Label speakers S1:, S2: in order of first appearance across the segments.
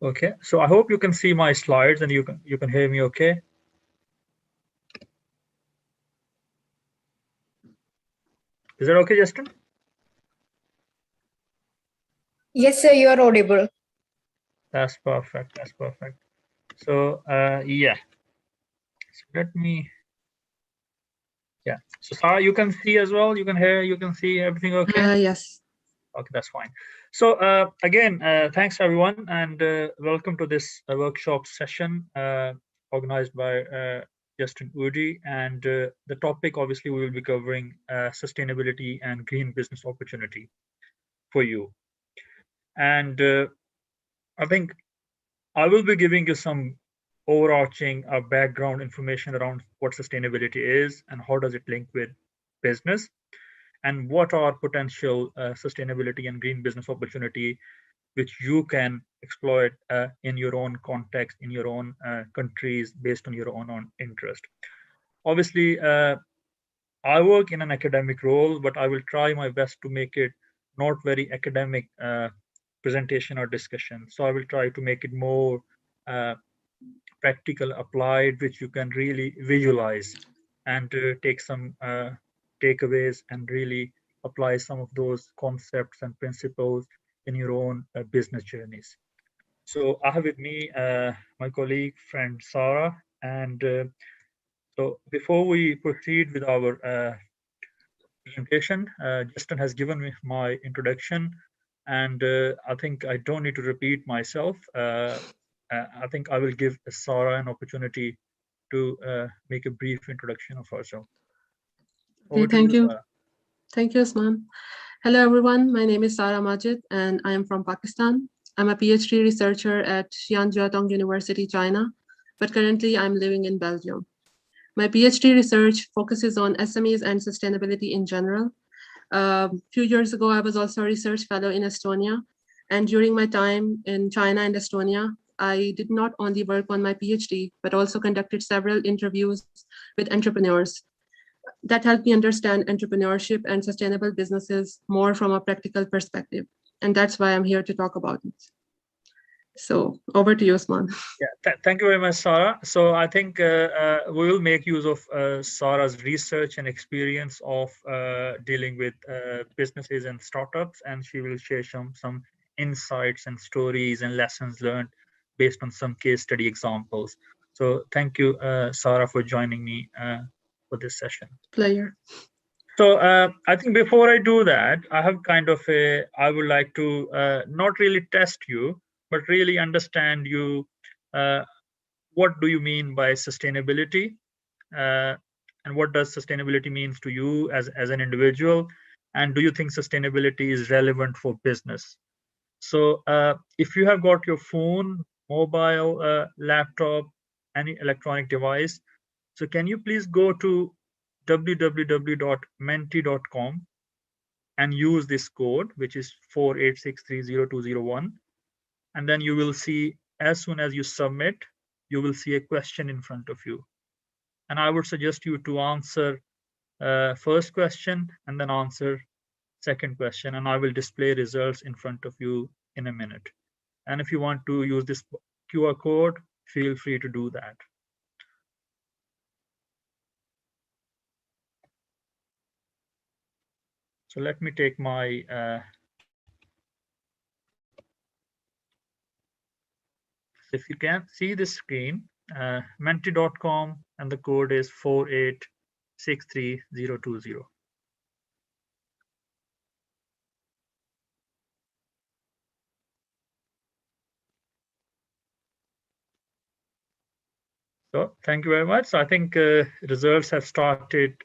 S1: Okay, so I hope you can see my slides and you can hear me okay. Is that okay, Justin?
S2: Yes, sir, you are audible.
S1: That's perfect. That's perfect. So yeah, so let me, yeah. So Sarah, you can see as well. You can hear. You can see everything okay.
S3: Yes.
S1: Okay, that's fine. So again, thanks everyone, and welcome to this workshop session organized by Justin Udi. And the topic, obviously, we will be covering sustainability and green business opportunity for you. And I think I will be giving you some overarching background information around what sustainability is and how does it link with business, and what are potential sustainability and green business opportunity which you can exploit in your own context, in your own countries, based on your own interest. Obviously, I work in an academic role, but I will try my best to make it not very academic presentation or discussion. So I will try to make it more uh, practical, applied, which you can really visualize and take some takeaways and really apply some of those concepts and principles in your own business journeys. So I have with me my colleague, friend Sarah, and so before we proceed with our presentation, Justin has given me my introduction, and I think I don't need to repeat myself. I think I will give Sarah an opportunity to make a brief introduction of herself.
S3: Okay,
S1: Over to
S3: thank you.
S1: Sarah.
S3: Thank you, Usman. Hello, everyone. My name is Sarah Majid, and I am from Pakistan. I'm a PhD researcher at Xi'an University, China, but currently I'm living in Belgium. My PhD research focuses on SMEs and sustainability in general. A few years ago, I was also a research fellow in Estonia. And during my time in China and Estonia, I did not only work on my PhD, but also conducted several interviews with entrepreneurs that helped me understand entrepreneurship and sustainable businesses more from a practical perspective. And that's why I'm here to talk about it. So over to you, Usman.
S1: Yeah, thank you very much, Sarah. So I think we will make use of Sarah's research and experience of dealing with businesses and startups, and she will share some insights and stories and lessons learned based on some case study examples. So thank you, Sarah, for joining me for this session.
S3: Pleasure.
S1: So I think before I do that, I have kind of I would like to not really test you, but really understand you. What do you mean by sustainability? And what does sustainability means to you as an individual? And do you think sustainability is relevant for business? So if you have got your phone, mobile, laptop, any electronic device, so can you please go to www.menti.com and use this code, which is 486302001. And then you will see, as soon as you submit, you will see a question in front of you. And I would suggest you to answer first question and then answer second question. And I will display results in front of you in a minute. And if you want to use this QR code, feel free to do that. So let me take my if you can see the screen, menti.com, and the code is 4863020. So thank you very much. So I think results have started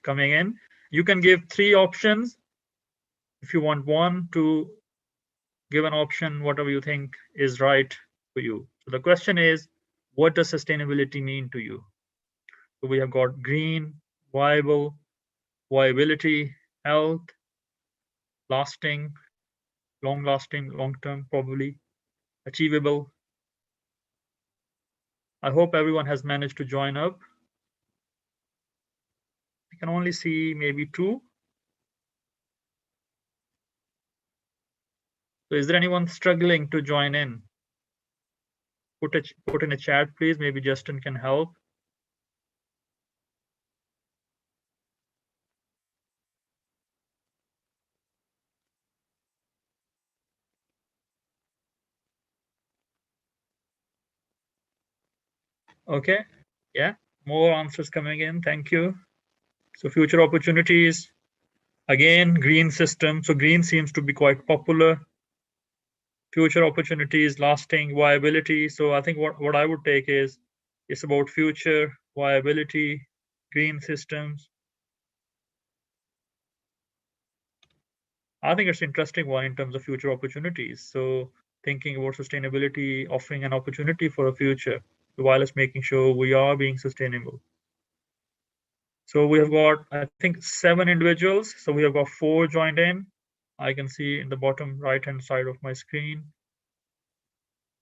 S1: coming in. You can give 3 options. If you want 1, to give an option, whatever you think is right for you. So the question is, what does sustainability mean to you? So we have got green, viable, viability, health, lasting, long lasting, long term, probably, achievable. I hope everyone has managed to join up. I can only see maybe 2. So is there anyone struggling to join in? put in a chat, please. Maybe Justin can help. Okay, yeah, more answers coming in. Thank you. So future opportunities, again, green system. So green seems to be quite popular. Future opportunities, lasting viability. So I think what I would take is it's about future viability, green systems. I think it's an interesting one in terms of future opportunities. So thinking about sustainability, offering an opportunity for a future, while it's making sure we are being sustainable. So we have got, I think, 7 individuals. So we have got 4 joined in. I can see in the bottom right-hand side of my screen.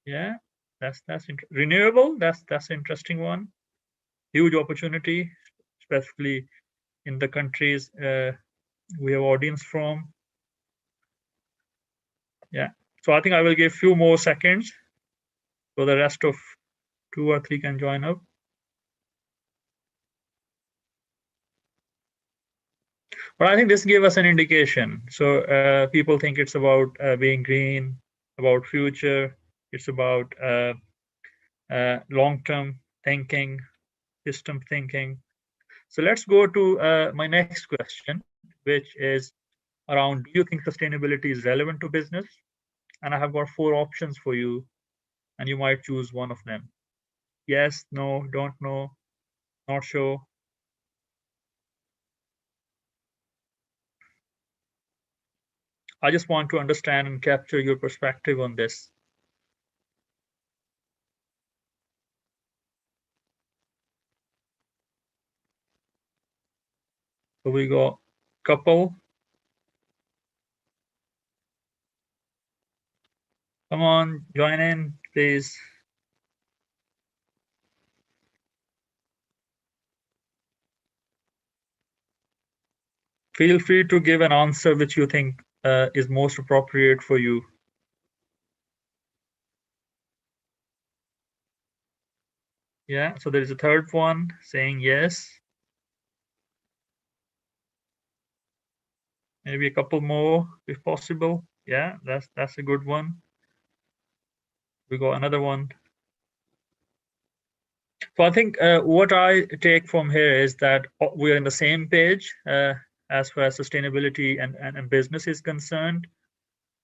S1: Yeah, that's renewable. That's an interesting one. Huge opportunity, specifically in the countries we have audience from. Yeah. So I think I will give few more seconds so the rest of 2 or 3 can join up. But I think this gave us an indication. So people think it's about being green, about future. It's about long-term thinking, system thinking. So let's go to my next question, which is around, do you think sustainability is relevant to business? And I have got 4 options for you, and you might choose one of them. Yes, no, don't know, not sure. I just want to understand and capture your perspective on this. So we got couple. Come on, join in, please. Feel free to give an answer which you think is most appropriate for you. Yeah, so there is a third one saying yes. Maybe a couple more if possible. Yeah, that's a good one. We got another one. So I think what I take from here is that we are in the same page as far as sustainability and business is concerned.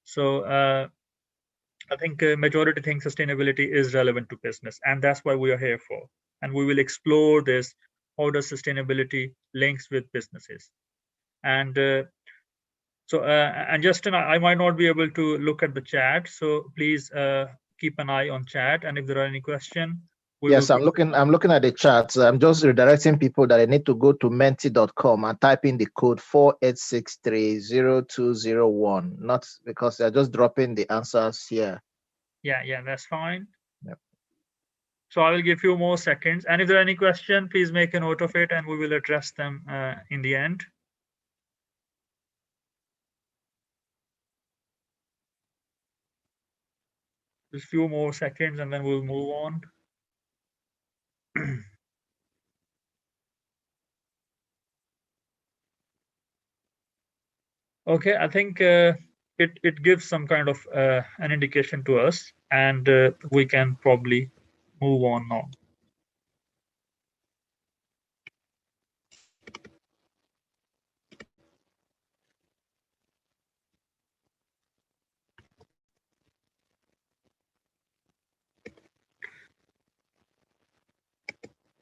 S1: So I think majority think sustainability is relevant to business, and that's why we are here for. And we will explore this. How does sustainability links with businesses? And and Justin, I might not be able to look at the chat, so please keep an eye on chat. And if there are any questions,
S4: yes, I'm looking at the chat. I'm just redirecting people that I need to go to menti.com and type in the code 48630201. Not because they're just dropping the answers here.
S1: Yeah, that's fine.
S4: Yep.
S1: So I will give you more seconds. And if there are any questions, please make a note of it and we will address them in the end. Just a few more seconds and then we'll move on. Okay, I think it gives some kind of an indication to us, and we can probably move on now.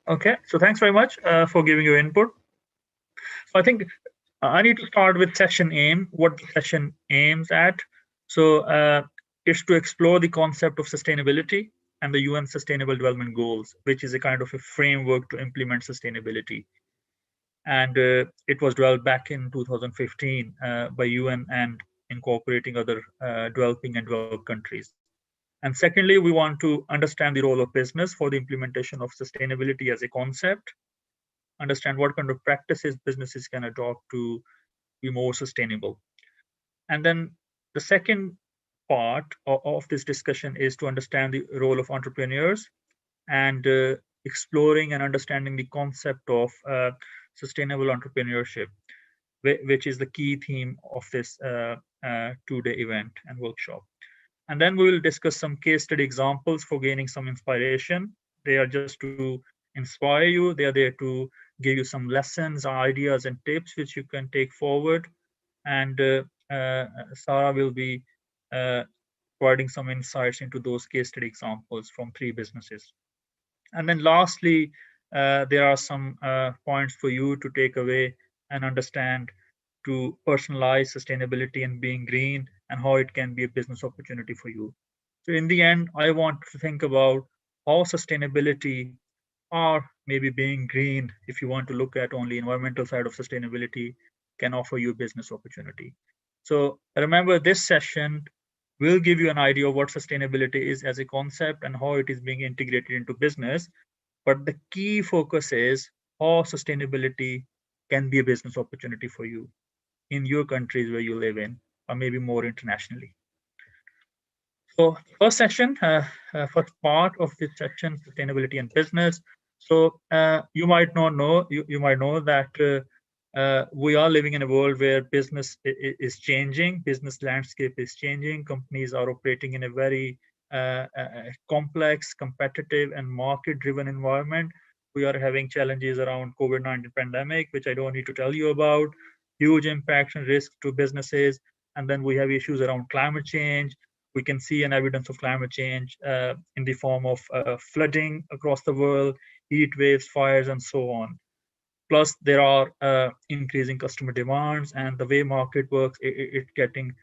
S1: Okay, so thanks very much for giving your input. So I think I need to start with session aim, what the session aims at. So it's to explore the concept of sustainability and the UN Sustainable Development Goals, which is a kind of a framework to implement sustainability. And it was developed back in 2015 by UN and incorporating other developing and developed countries. And secondly, we want to understand the role of business for the implementation of sustainability as a concept, understand what kind of practices businesses can adopt to be more sustainable. And then the second part of this discussion is to understand the role of entrepreneurs and exploring and understanding the concept of sustainable entrepreneurship, which is the key theme of this two-day event and workshop. And then we will discuss some case study examples for gaining some inspiration. They are just to inspire you. They are there to give you some lessons, ideas, and tips which you can take forward. And Sarah will be providing some insights into those case study examples from 3 businesses. And then lastly, there are some points for you to take away and understand to personalize sustainability and being green and how it can be a business opportunity for you. So in the end, I want to think about how sustainability or maybe being green, if you want to look at only environmental side of sustainability, can offer you a business opportunity. So remember, this session will give you an idea of what sustainability is as a concept and how it is being integrated into business. But the key focus is how sustainability can be a business opportunity for you in your countries where you live in, or maybe more internationally. So first section, first part of this section, sustainability and business. So you might not know, you might know that we are living in a world where business is changing, business landscape is changing, companies are operating in a very complex, competitive, and market-driven environment. We are having challenges around COVID-19 pandemic, which I don't need to tell you about, huge impacts and risks to businesses. And then we have issues around climate change. We can see an evidence of climate change in the form of flooding across the world, heat waves, fires, and so on. Plus, there are increasing customer demands, and the way market works, it's getting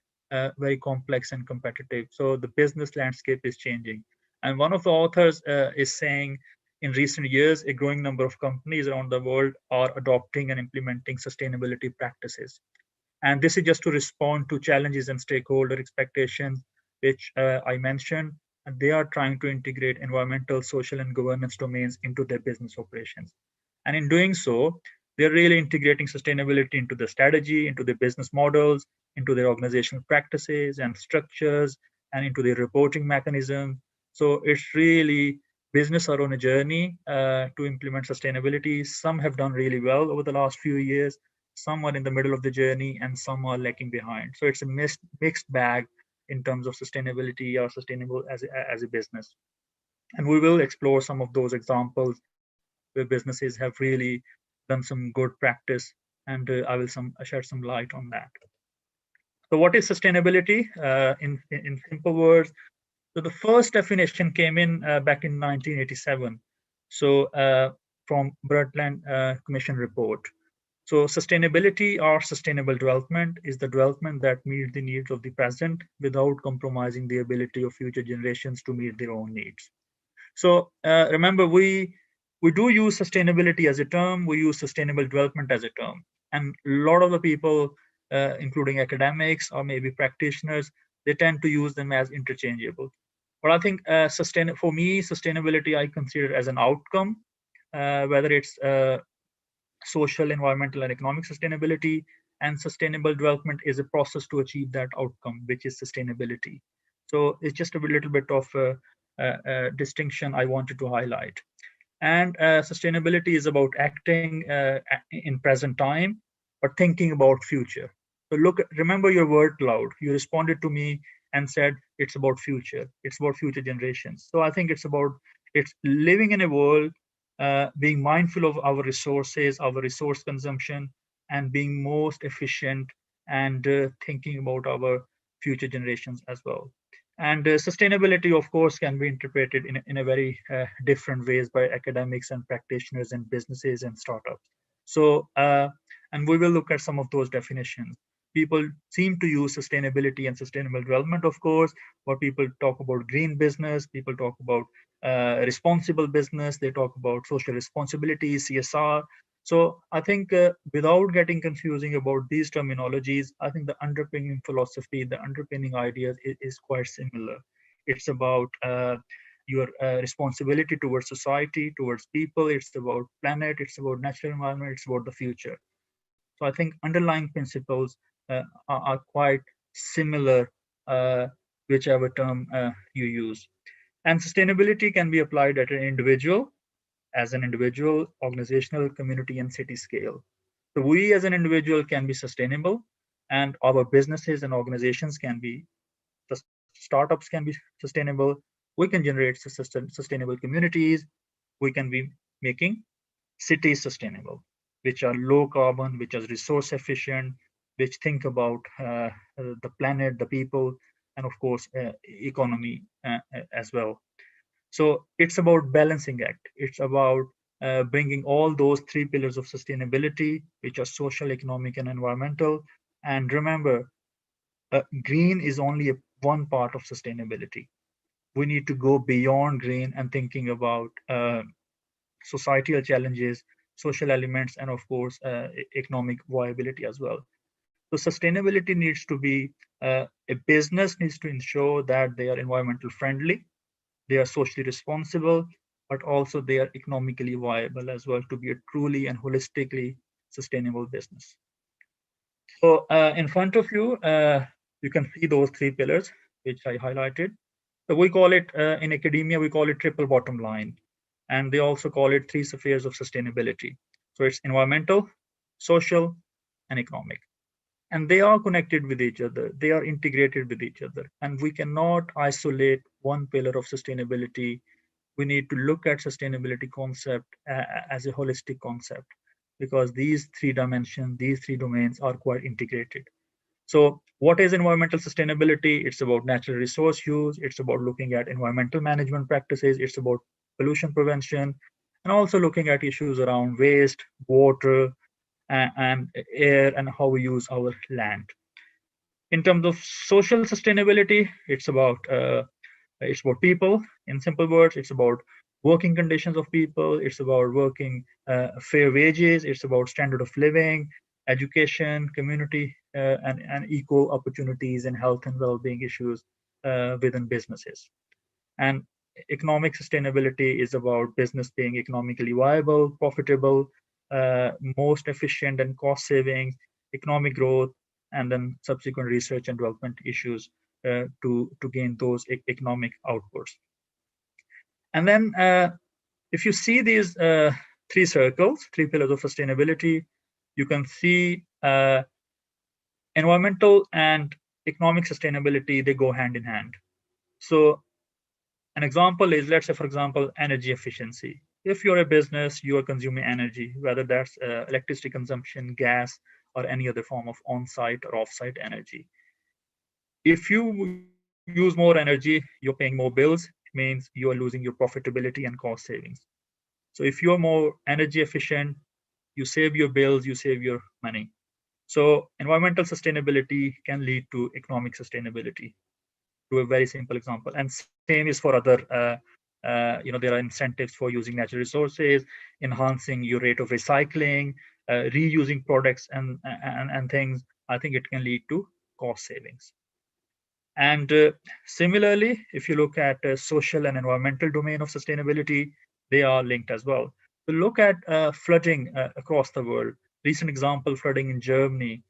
S1: very complex and competitive. So the business landscape is changing. And one of the authors is saying, in recent years, a growing number of companies around the world are adopting and implementing sustainability practices. And this is just to respond to challenges and stakeholder expectations, which I mentioned. And they are trying to integrate environmental, social, and governance domains into their business operations. And in doing so, they're really integrating sustainability into the strategy, into the business models, into their organizational practices and structures, and into their reporting mechanism. So it's really business are on a journey to implement sustainability. Some have done really well over the last few years. Some are in the middle of the journey, and some are lagging behind. So it's a mixed bag in terms of sustainability or sustainable as a business. And we will explore some of those examples where businesses have really done some good practice, and I will shed some light on that. So what is sustainability in simple words? So the first definition came in back in 1987. So from Brundtland Commission report. So sustainability or sustainable development is the development that meets the needs of the present without compromising the ability of future generations to meet their own needs. So remember, we do use sustainability as a term. We use sustainable development as a term, and a lot of the people, including academics or maybe practitioners, they tend to use them as interchangeable. But I think for me, sustainability I consider as an outcome, whether it's social, environmental, and economic sustainability, and sustainable development is a process to achieve that outcome, which is sustainability. So it's just a little bit of a distinction I wanted to highlight. And sustainability is about acting in present time, but thinking about future. So remember your word cloud. You responded to me and said it's about future. It's about future generations. So I think it's living in a world, being mindful of our resources, our resource consumption, and being most efficient, and thinking about our future generations as well. And sustainability, of course, can be interpreted in a very different ways by academics and practitioners and businesses and startups. So, and we will look at some of those definitions. People seem to use sustainability and sustainable development, of course, but people talk about green business, people talk about responsible business, they talk about social responsibility, CSR. So I think without getting confusing about these terminologies, I think the underpinning philosophy, the underpinning ideas is quite similar. It's about your responsibility towards society, towards people. It's about planet. It's about natural environment. It's about the future. So I think underlying principles are quite similar whichever term you use. And sustainability can be applied at an individual, organizational, community, and city scale. So we as an individual can be sustainable, and our businesses and organizations can be, the startups can be sustainable. We can generate sustainable communities. We can be making cities sustainable, which are low carbon, which are resource efficient, which think about the planet, the people, and of course, economy as well. So it's about balancing act. It's about bringing all those three pillars of sustainability, which are social, economic, and environmental. And remember, green is only one part of sustainability. We need to go beyond green and thinking about societal challenges, social elements, and of course, economic viability as well. So sustainability needs to be, a business needs to ensure that they are environmental friendly, they are socially responsible, but also they are economically viable as well to be a truly and holistically sustainable business. So in front of you, you can see those three pillars, which I highlighted. So we call it, in academia, we call it triple bottom line. And they also call it three spheres of sustainability. So it's environmental, social, and economic. And they are connected with each other. They are integrated with each other. And we cannot isolate one pillar of sustainability. We need to look at sustainability concept as a holistic concept, because these three dimensions, these three domains are quite integrated. So what is environmental sustainability? It's about natural resource use. It's about looking at environmental management practices. It's about pollution prevention, and also looking at issues around waste, water, and air, and how we use our land. In terms of social sustainability, it's about people. In simple words, it's about working conditions of people. It's about working fair wages. It's about standard of living, education, community, and equal opportunities and health and well-being issues within businesses. And economic sustainability is about business being economically viable, profitable, most efficient and cost saving, economic growth, and then subsequent research and development issues to gain those economic outputs. And then if you see these three circles, three pillars of sustainability, you can see environmental and economic sustainability, they go hand in hand. So an example is, let's say, for example, energy efficiency. If you're a business, you are consuming energy, whether that's electricity consumption, gas, or any other form of on-site or off-site energy. If you use more energy, you're paying more bills. It means you are losing your profitability and cost savings. So if you're more energy efficient, you save your bills, you save your money. So environmental sustainability can lead to economic sustainability, to a very simple example. And same is for other, there are incentives for using natural resources, enhancing your rate of recycling, reusing products and things. I think it can lead to cost savings. And similarly, if you look at social and environmental domain of sustainability, they are linked as well. So look at flooding across the world. Recent example, flooding in Germany.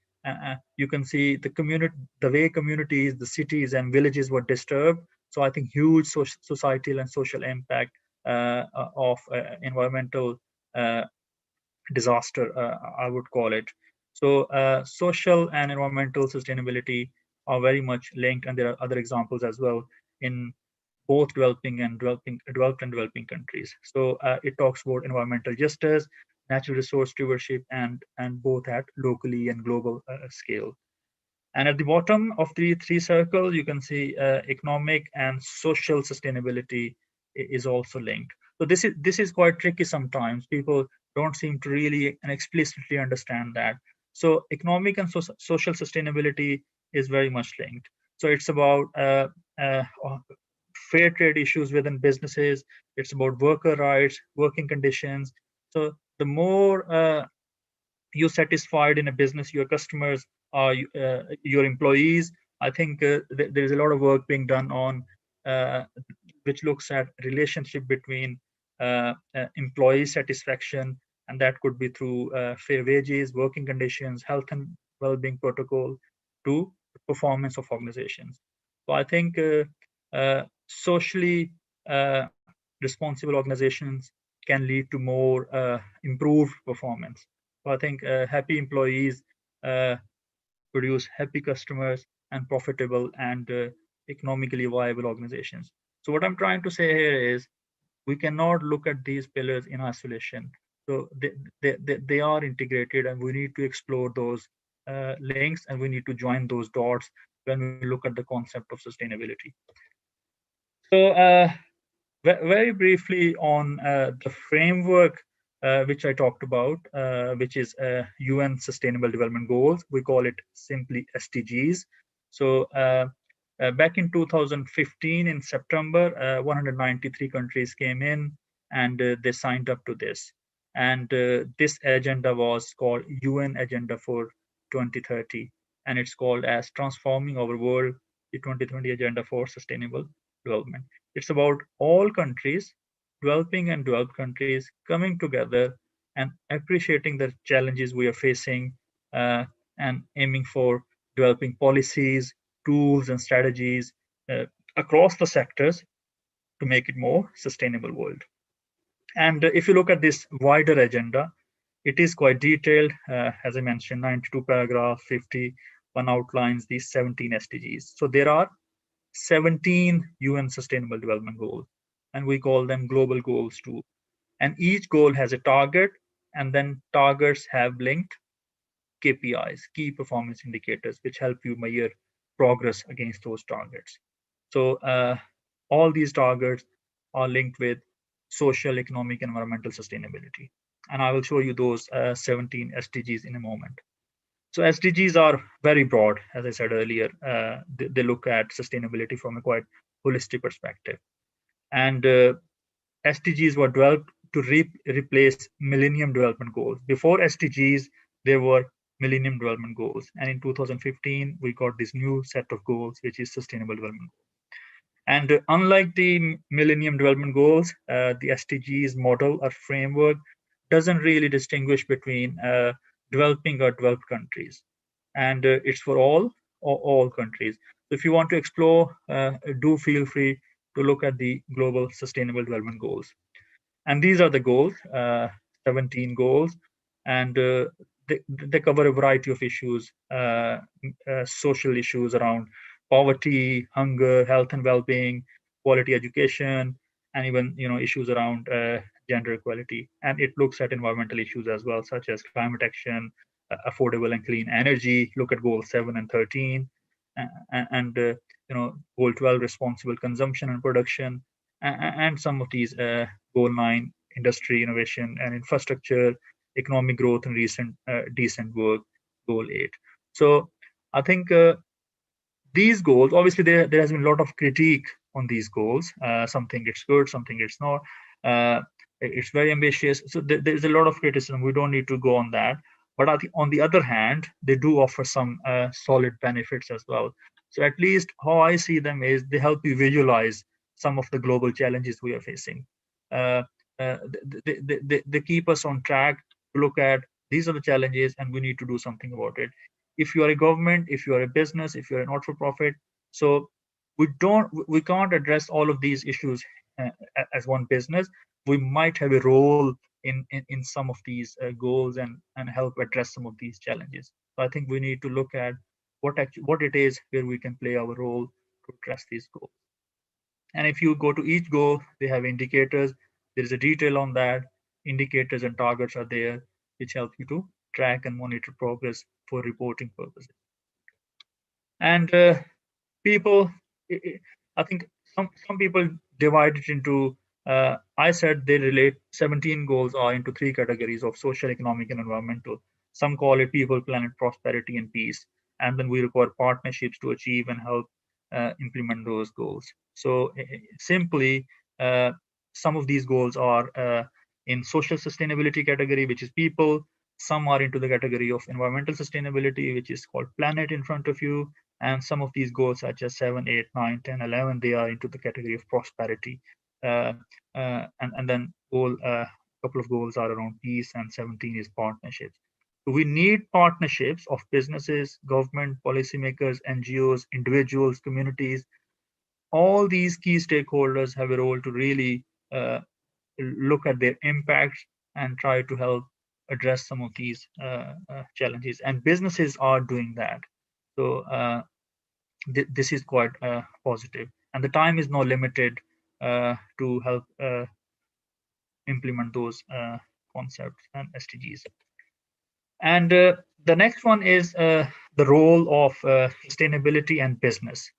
S1: You can see the way communities, the cities and villages were disturbed. So I think huge societal and social impact of environmental disaster, I would call it. So social and environmental sustainability are very much linked, and there are other examples as well in both developed and developing countries. So it talks about environmental justice, natural resource stewardship, and both at locally and global scale. And at the bottom of the three circles, you can see economic and social sustainability is also linked. So this is quite tricky sometimes. People don't seem to really and explicitly understand that. So economic and social sustainability is very much linked. So it's about fair trade issues within businesses. It's about worker rights, working conditions. So the more you're satisfied in a business, your customers are your employees. I think there is a lot of work being done on which looks at relationship between employee satisfaction, and that could be through fair wages, working conditions, health and well-being protocol, to performance of organizations. So I think socially responsible organizations can lead to more improved performance. So I think happy employees uh, produce happy customers and profitable and economically viable organizations. So what I'm trying to say here is we cannot look at these pillars in isolation. So they are integrated, and we need to explore those links, and we need to join those dots when we look at the concept of sustainability. So very briefly on the framework which I talked about, which is UN Sustainable Development Goals. We call it simply SDGs. So back in 2015, in September, 193 countries came in and they signed up to this. And this agenda was called UN Agenda for 2030, and it's called as Transforming Our World, the 2020 Agenda for Sustainable Development. It's about all countries, developing and developed countries, coming together and appreciating the challenges we are facing and aiming for developing policies, tools, and strategies across the sectors to make it more sustainable world. And if you look at this wider agenda, it is quite detailed. As I mentioned, 92 paragraphs, 51 outlines these 17 SDGs. So there are 17 UN Sustainable Development Goals, and we call them global goals too. And each goal has a target, and then targets have linked KPIs, key performance indicators, which help you measure progress against those targets. So all these targets are linked with social, economic, environmental sustainability. And I will show you those 17 SDGs in a moment. So SDGs are very broad, as I said earlier. They look at sustainability from a quite holistic perspective. And SDGs were developed to replace Millennium Development Goals. Before SDGs, there were Millennium Development Goals. And in 2015, we got this new set of goals, which is Sustainable Development Goals. And unlike the Millennium Development Goals, the SDGs model or framework doesn't really distinguish between developing or developed countries, and it's for all countries. So if you want to explore, do feel free to look at the Global Sustainable Development Goals. And these are the goals, 17 goals, and they cover a variety of issues, social issues around poverty, hunger, health and well-being, quality education, and even issues around gender equality. And it looks at environmental issues as well, such as climate action, affordable and clean energy. Look at goal 7 and 13, and goal 12, responsible consumption and production, and some of these goal 9, industry, innovation and infrastructure, economic growth and recent decent work, goal 8. So I think these goals, obviously there has been a lot of critique on these goals. Some think it's good, some think it's not. It's very ambitious, so there's a lot of criticism. We don't need to go on that, but I think on the other hand, they do offer some solid benefits as well. So at least how I see them is they help you visualize some of the global challenges we are facing. uh, they keep us on track to look at these are the challenges and we need to do something about it. If you are a government, if you are a business, if you're a not-for-profit, so we can't address all of these issues as one business. We might have a role in some of these goals and help address some of these challenges. So I think we need to look at what it is where we can play our role to address these goals. And if you go to each goal, they have indicators. There is a detail on that. Indicators and targets are there, which help you to track and monitor progress for reporting purposes. And people, I think some people divide it into. I said they relate 17 goals are into three categories of social, economic, and environmental. Some call it people, planet, prosperity, and peace. And then we require partnerships to achieve and help implement those goals. So simply, some of these goals are in social sustainability category, which is people. Some are into the category of environmental sustainability, which is called planet in front of you. And some of these goals, such as 7, 8, 9, 10, 11, they are into the category of prosperity. And then couple of goals are around peace, and 17 is partnerships. We need partnerships of businesses, government, policymakers, NGOs, individuals, communities. All these key stakeholders have a role to really look at their impacts and try to help address some of these challenges. And businesses are doing that. So this is quite positive. And the time is now limited to help implement those concepts and SDGs. And the next one is the role of sustainability and business.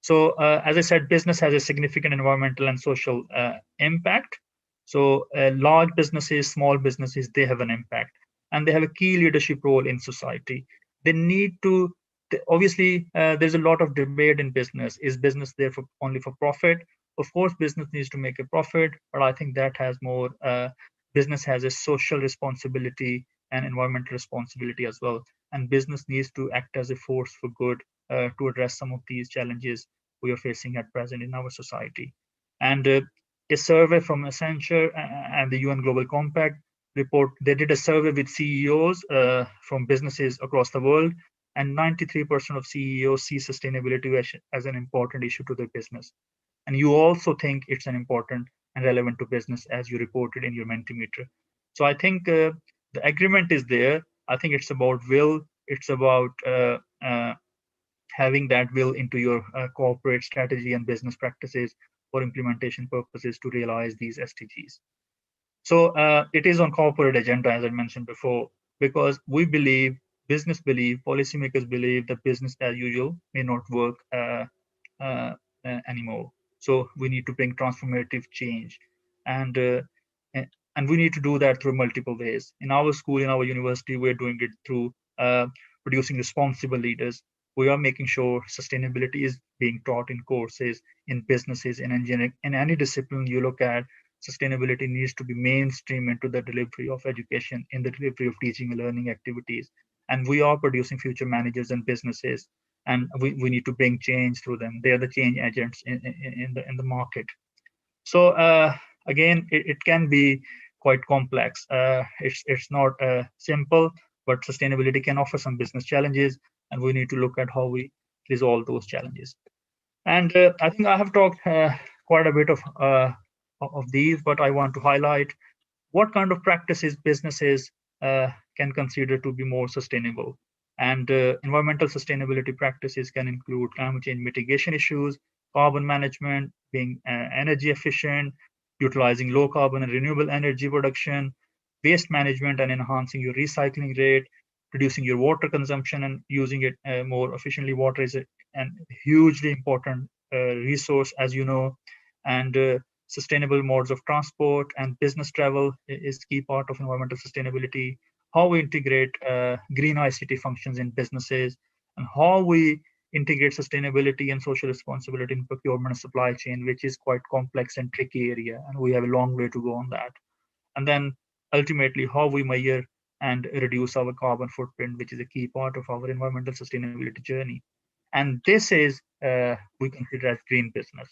S1: So as I said, business has a significant environmental and social impact. So large businesses, small businesses, they have an impact, and they have a key leadership role in society. They need to, obviously, there's a lot of debate in business. Is business there for only for profit? Of course, business needs to make a profit, but I think that has more, business has a social responsibility and environmental responsibility as well. And business needs to act as a force for good to address some of these challenges we are facing at present in our society. And a survey from Accenture and the UN Global Compact report, they did a survey with CEOs from businesses across the world, and 93% of CEOs see sustainability as an important issue to their business. And you also think it's an important and relevant to business, as you reported in your Mentimeter. So I think the agreement is there. I think it's about will. It's about having that will into your corporate strategy and business practices for implementation purposes to realize these SDGs. So it is on corporate agenda, as I mentioned before, because we believe, business believe, policymakers believe that business as usual may not work anymore. So we need to bring transformative change, and and we need to do that through multiple ways. In our school, in our university, we're doing it through producing responsible leaders. We are making sure sustainability is being taught in courses, in businesses, in engineering, in any discipline you look at. Sustainability needs to be mainstream into the delivery of education, in the delivery of teaching and learning activities. And we are producing future managers and businesses, and we need to bring change through them. They are the change agents in the market. So again, it can be quite complex. It's not simple, but sustainability can offer some business challenges, and we need to look at how we resolve those challenges. And I think I have talked quite a bit of these, but I want to highlight what kind of practices businesses can consider to be more sustainable. And environmental sustainability practices can include climate change mitigation issues, carbon management, being energy efficient, utilizing low carbon and renewable energy production, waste management and enhancing your recycling rate, reducing your water consumption and using it more efficiently. Water is a hugely important resource, as you know, and sustainable modes of transport and business travel is key part of environmental sustainability. How we integrate green ICT functions in businesses, and how we integrate sustainability and social responsibility in procurement and supply chain, which is quite complex and tricky area, and we have a long way to go on that. And then ultimately, how we measure and reduce our carbon footprint, which is a key part of our environmental sustainability journey. And this is we consider as green business.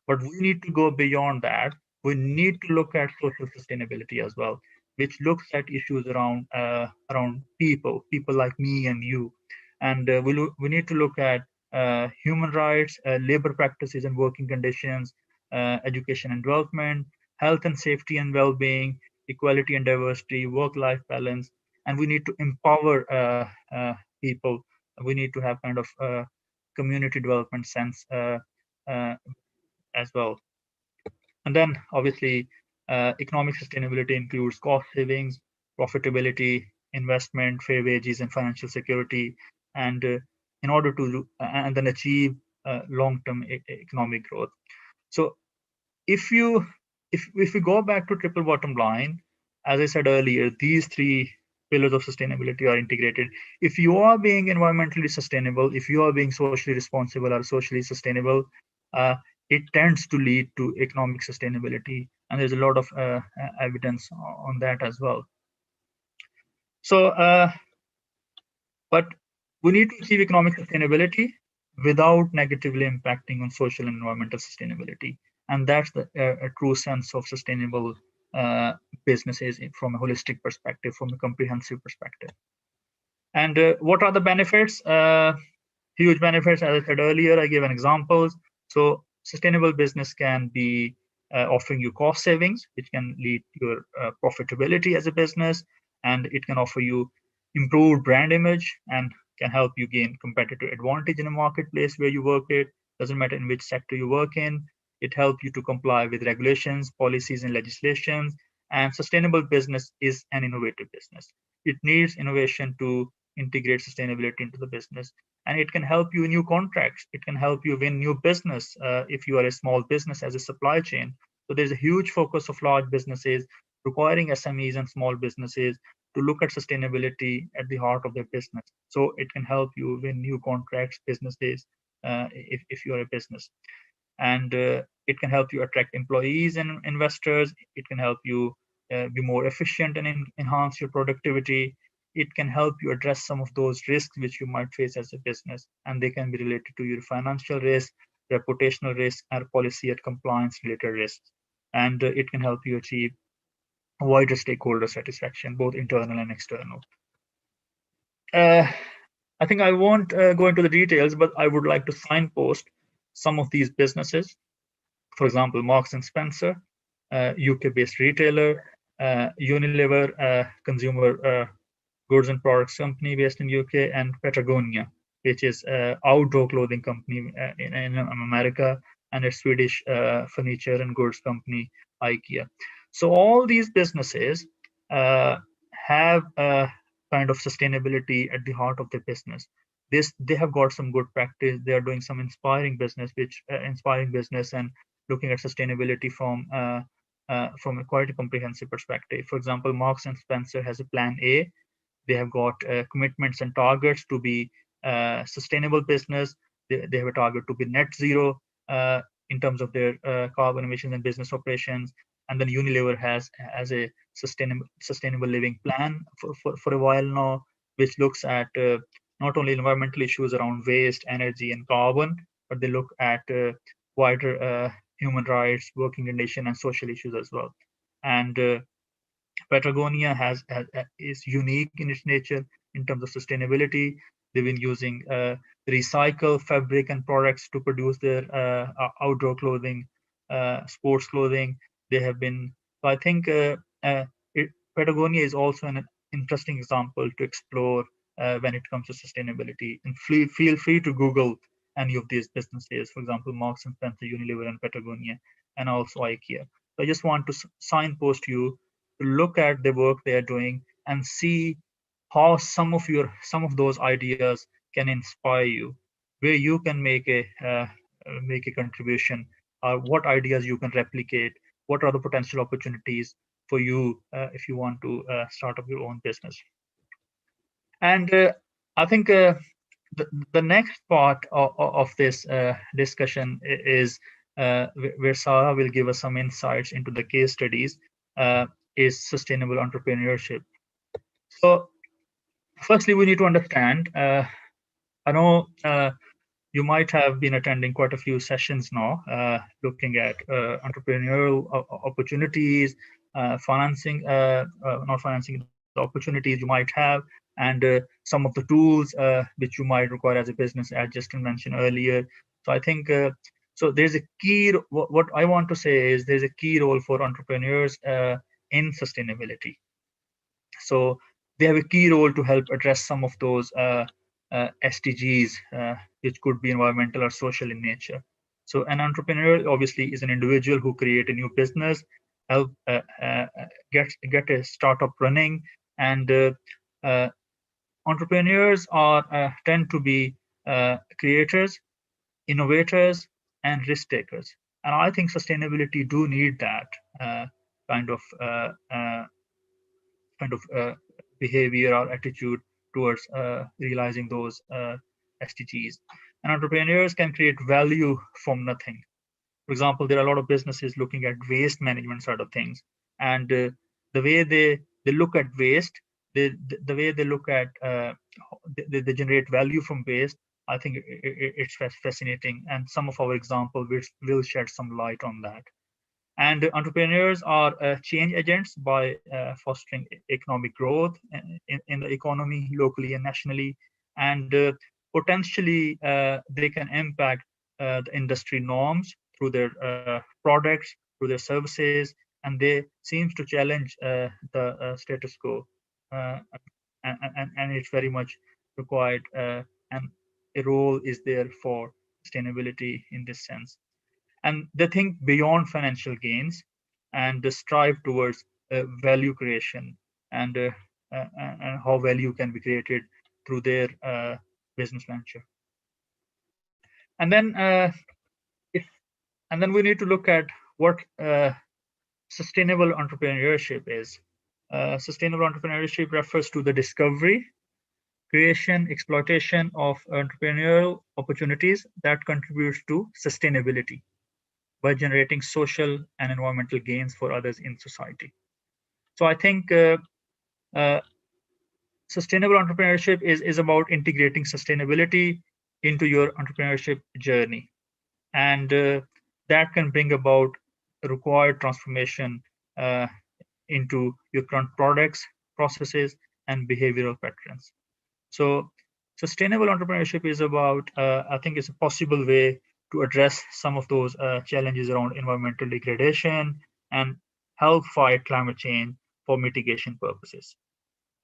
S1: But we need to go beyond that. We need to look at social sustainability as well, which looks at issues around people like me and you. And we need to look at human rights, labor practices and working conditions, education and development, health and safety and well-being, equality and diversity, work-life balance, and we need to empower people. We need to have kind of community development sense as well. And then obviously, economic sustainability includes cost savings, profitability, investment, fair wages, and financial security, and in order to and then achieve long-term economic growth. So if we go back to triple bottom line, as I said earlier, these three pillars of sustainability are integrated. If you are being environmentally sustainable, if you are being socially responsible or socially sustainable, it tends to lead to economic sustainability, and there's a lot of evidence on that as well. So, but we need to achieve economic sustainability without negatively impacting on social and environmental sustainability, and that's a true sense of sustainable businesses from a holistic perspective, from a comprehensive perspective. And what are the benefits? Huge benefits, as I said earlier. I gave an examples. So sustainable business can be offering you cost savings, which can lead to your profitability as a business, and it can offer you improved brand image and can help you gain competitive advantage in a marketplace where you work it. Doesn't matter in which sector you work in. It helps you to comply with regulations, policies, and legislations. And sustainable business is an innovative business. It needs innovation to integrate sustainability into the business, and it can help you in new contracts. It can help you win new business if you are a small business as a supply chain. So there's a huge focus of large businesses requiring SMEs and small businesses to look at sustainability at the heart of their business. So it can help you win new contracts, businesses, if you are a business. And it can help you attract employees and investors. It can help you be more efficient and enhance your productivity. It can help you address some of those risks which you might face as a business, and they can be related to your financial risk, reputational risk, and policy and compliance related risks. And it can help you achieve wider stakeholder satisfaction, both internal and external. I think I won't go into the details, but I would like to signpost some of these businesses. For example, Marks and Spencer, UK-based retailer, Unilever, consumer goods and products company based in UK, and Patagonia, which is outdoor clothing company in America, and a Swedish furniture and goods company, IKEA. So all these businesses have a kind of sustainability at the heart of their business. They have got some good practice. They are doing some inspiring business, and looking at sustainability from a quite a comprehensive perspective. For example, Marks and Spencer has a plan A. They have got commitments and targets to be sustainable business. They have a target to be net zero in terms of their carbon emissions and business operations. And then Unilever has a sustainable living plan for a while now, which looks at not only environmental issues around waste, energy, and carbon, but they look at wider human rights, working condition, and social issues as well. And Patagonia is unique in its nature in terms of sustainability. They've been using recycled fabric and products to produce their outdoor clothing, sports clothing. They have been. So I think Patagonia is also an interesting example to explore when it comes to sustainability. And feel free to Google any of these businesses. For example, Marks and Spencer, Unilever, and Patagonia, and also IKEA. So I just want to signpost you to look at the work they are doing and see how some of those ideas can inspire you, where you can make a contribution, or what ideas you can replicate, what are the potential opportunities for you if you want to start up your own business. And I think the next part of this discussion is where Sarah will give us some insights into the case studies, is sustainable entrepreneurship. So firstly, we need to understand, I know you might have been attending quite a few sessions now, looking at entrepreneurial opportunities, financing, not financing, the opportunities you might have, and some of the tools which you might require as a business, as Justin mentioned earlier. So I think, so there's a key, what I want to say is there's a key role for entrepreneurs in sustainability. So they have a key role to help address some of those SDGs, which could be environmental or social in nature. So an entrepreneur obviously is an individual who create a new business, help get a startup running, and entrepreneurs are tend to be creators, innovators, and risk takers. And I think sustainability do need that kind of behavior or attitude towards realizing those SDGs. And entrepreneurs can create value from nothing. For example, there are a lot of businesses looking at waste management sort of things, and the way they look at waste, the way they look at they generate value from waste. I think it's fascinating, and some of our examples will shed some light on that. And entrepreneurs are change agents by fostering economic growth in the economy locally and nationally, and potentially they can impact the industry norms through their products, through their services, and they seems to challenge the status quo, uh, and it's very much required, and a role is there for sustainability in this sense. And they think beyond financial gains and they strive towards value creation, and and how value can be created through their business venture. And then if and then we need to look at what sustainable entrepreneurship is. Sustainable entrepreneurship refers to the discovery, creation, exploitation of entrepreneurial opportunities that contributes to sustainability by generating social and environmental gains for others in society. So I think uh, sustainable entrepreneurship is about integrating sustainability into your entrepreneurship journey. And that can bring about required transformation uh, into your current products, processes, and behavioral patterns. So sustainable entrepreneurship is about, I think it's a possible way to address some of those challenges around environmental degradation and help fight climate change for mitigation purposes.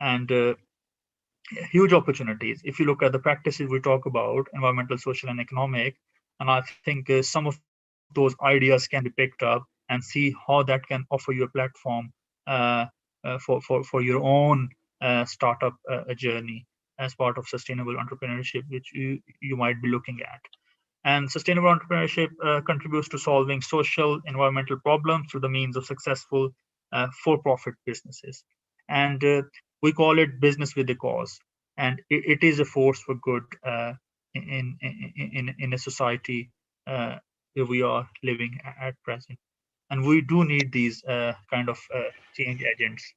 S1: And huge opportunities. If you look at the practices we talk about, environmental, social, and economic, and I think some of those ideas can be picked up and see how that can offer you a platform uh, for your own startup journey as part of sustainable entrepreneurship, which you might be looking at. And sustainable entrepreneurship contributes to solving social, environmental problems through the means of successful for-profit businesses. And we call it business with a cause. And it is a force for good in a society where we are living at present. And we do need these kind of change agents.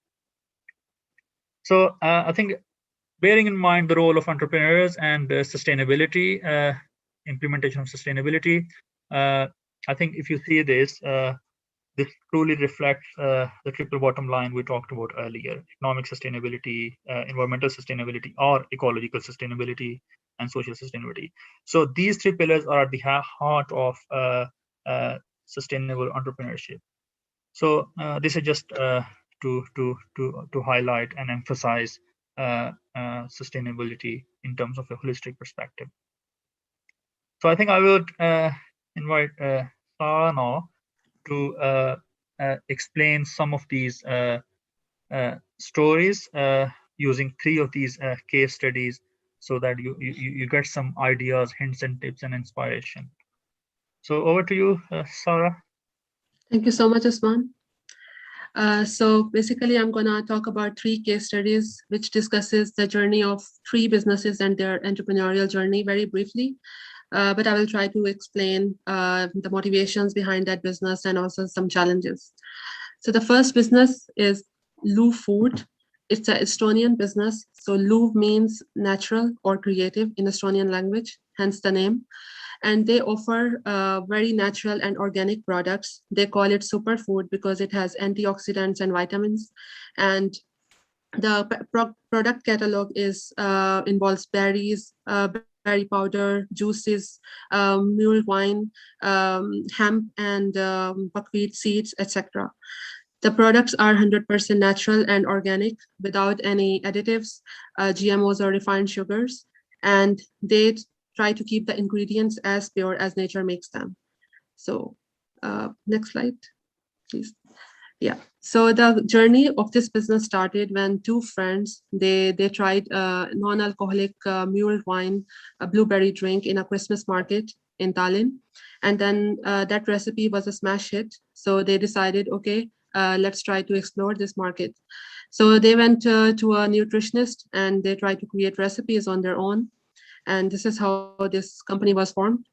S1: So I think bearing in mind the role of entrepreneurs and sustainability, implementation of sustainability, uh, I think if you see this, this truly reflects the triple bottom line we talked about earlier: economic sustainability, environmental sustainability, or ecological sustainability, and social sustainability. So these three pillars are at the heart of sustainable entrepreneurship. So this is just to highlight and emphasize sustainability in terms of a holistic perspective. So I think I would invite Sarah now to explain some of these stories using three of these case studies, so that you get some ideas, hints, and tips and inspiration. So over to you, Sarah.
S3: Thank you so much, Usman. So basically, I'm going to talk about three case studies, which discusses the journey of three businesses and their entrepreneurial journey very briefly. But I will try to explain the motivations behind that business and also some challenges. So the first business is Loo Food. It's an Estonian business. So Loo means natural or creative in Estonian language, hence the name. And they offer very natural and organic products. They call it superfood because it has antioxidants and vitamins. And the product catalog is involves berries, berry powder, juices, mule wine, hemp, and buckwheat seeds, etc. The products are 100% natural and organic without any additives, GMOs, or refined sugars. And they try to keep the ingredients as pure as nature makes them. So next slide, please. Yeah, so the journey of this business started when two friends, they tried non-alcoholic mule wine, a blueberry drink in a Christmas market in Tallinn. And then that recipe was a smash hit. So they decided, okay, let's try to explore this market. So they went to a nutritionist and they tried to create recipes on their own. And this is how this company was formed.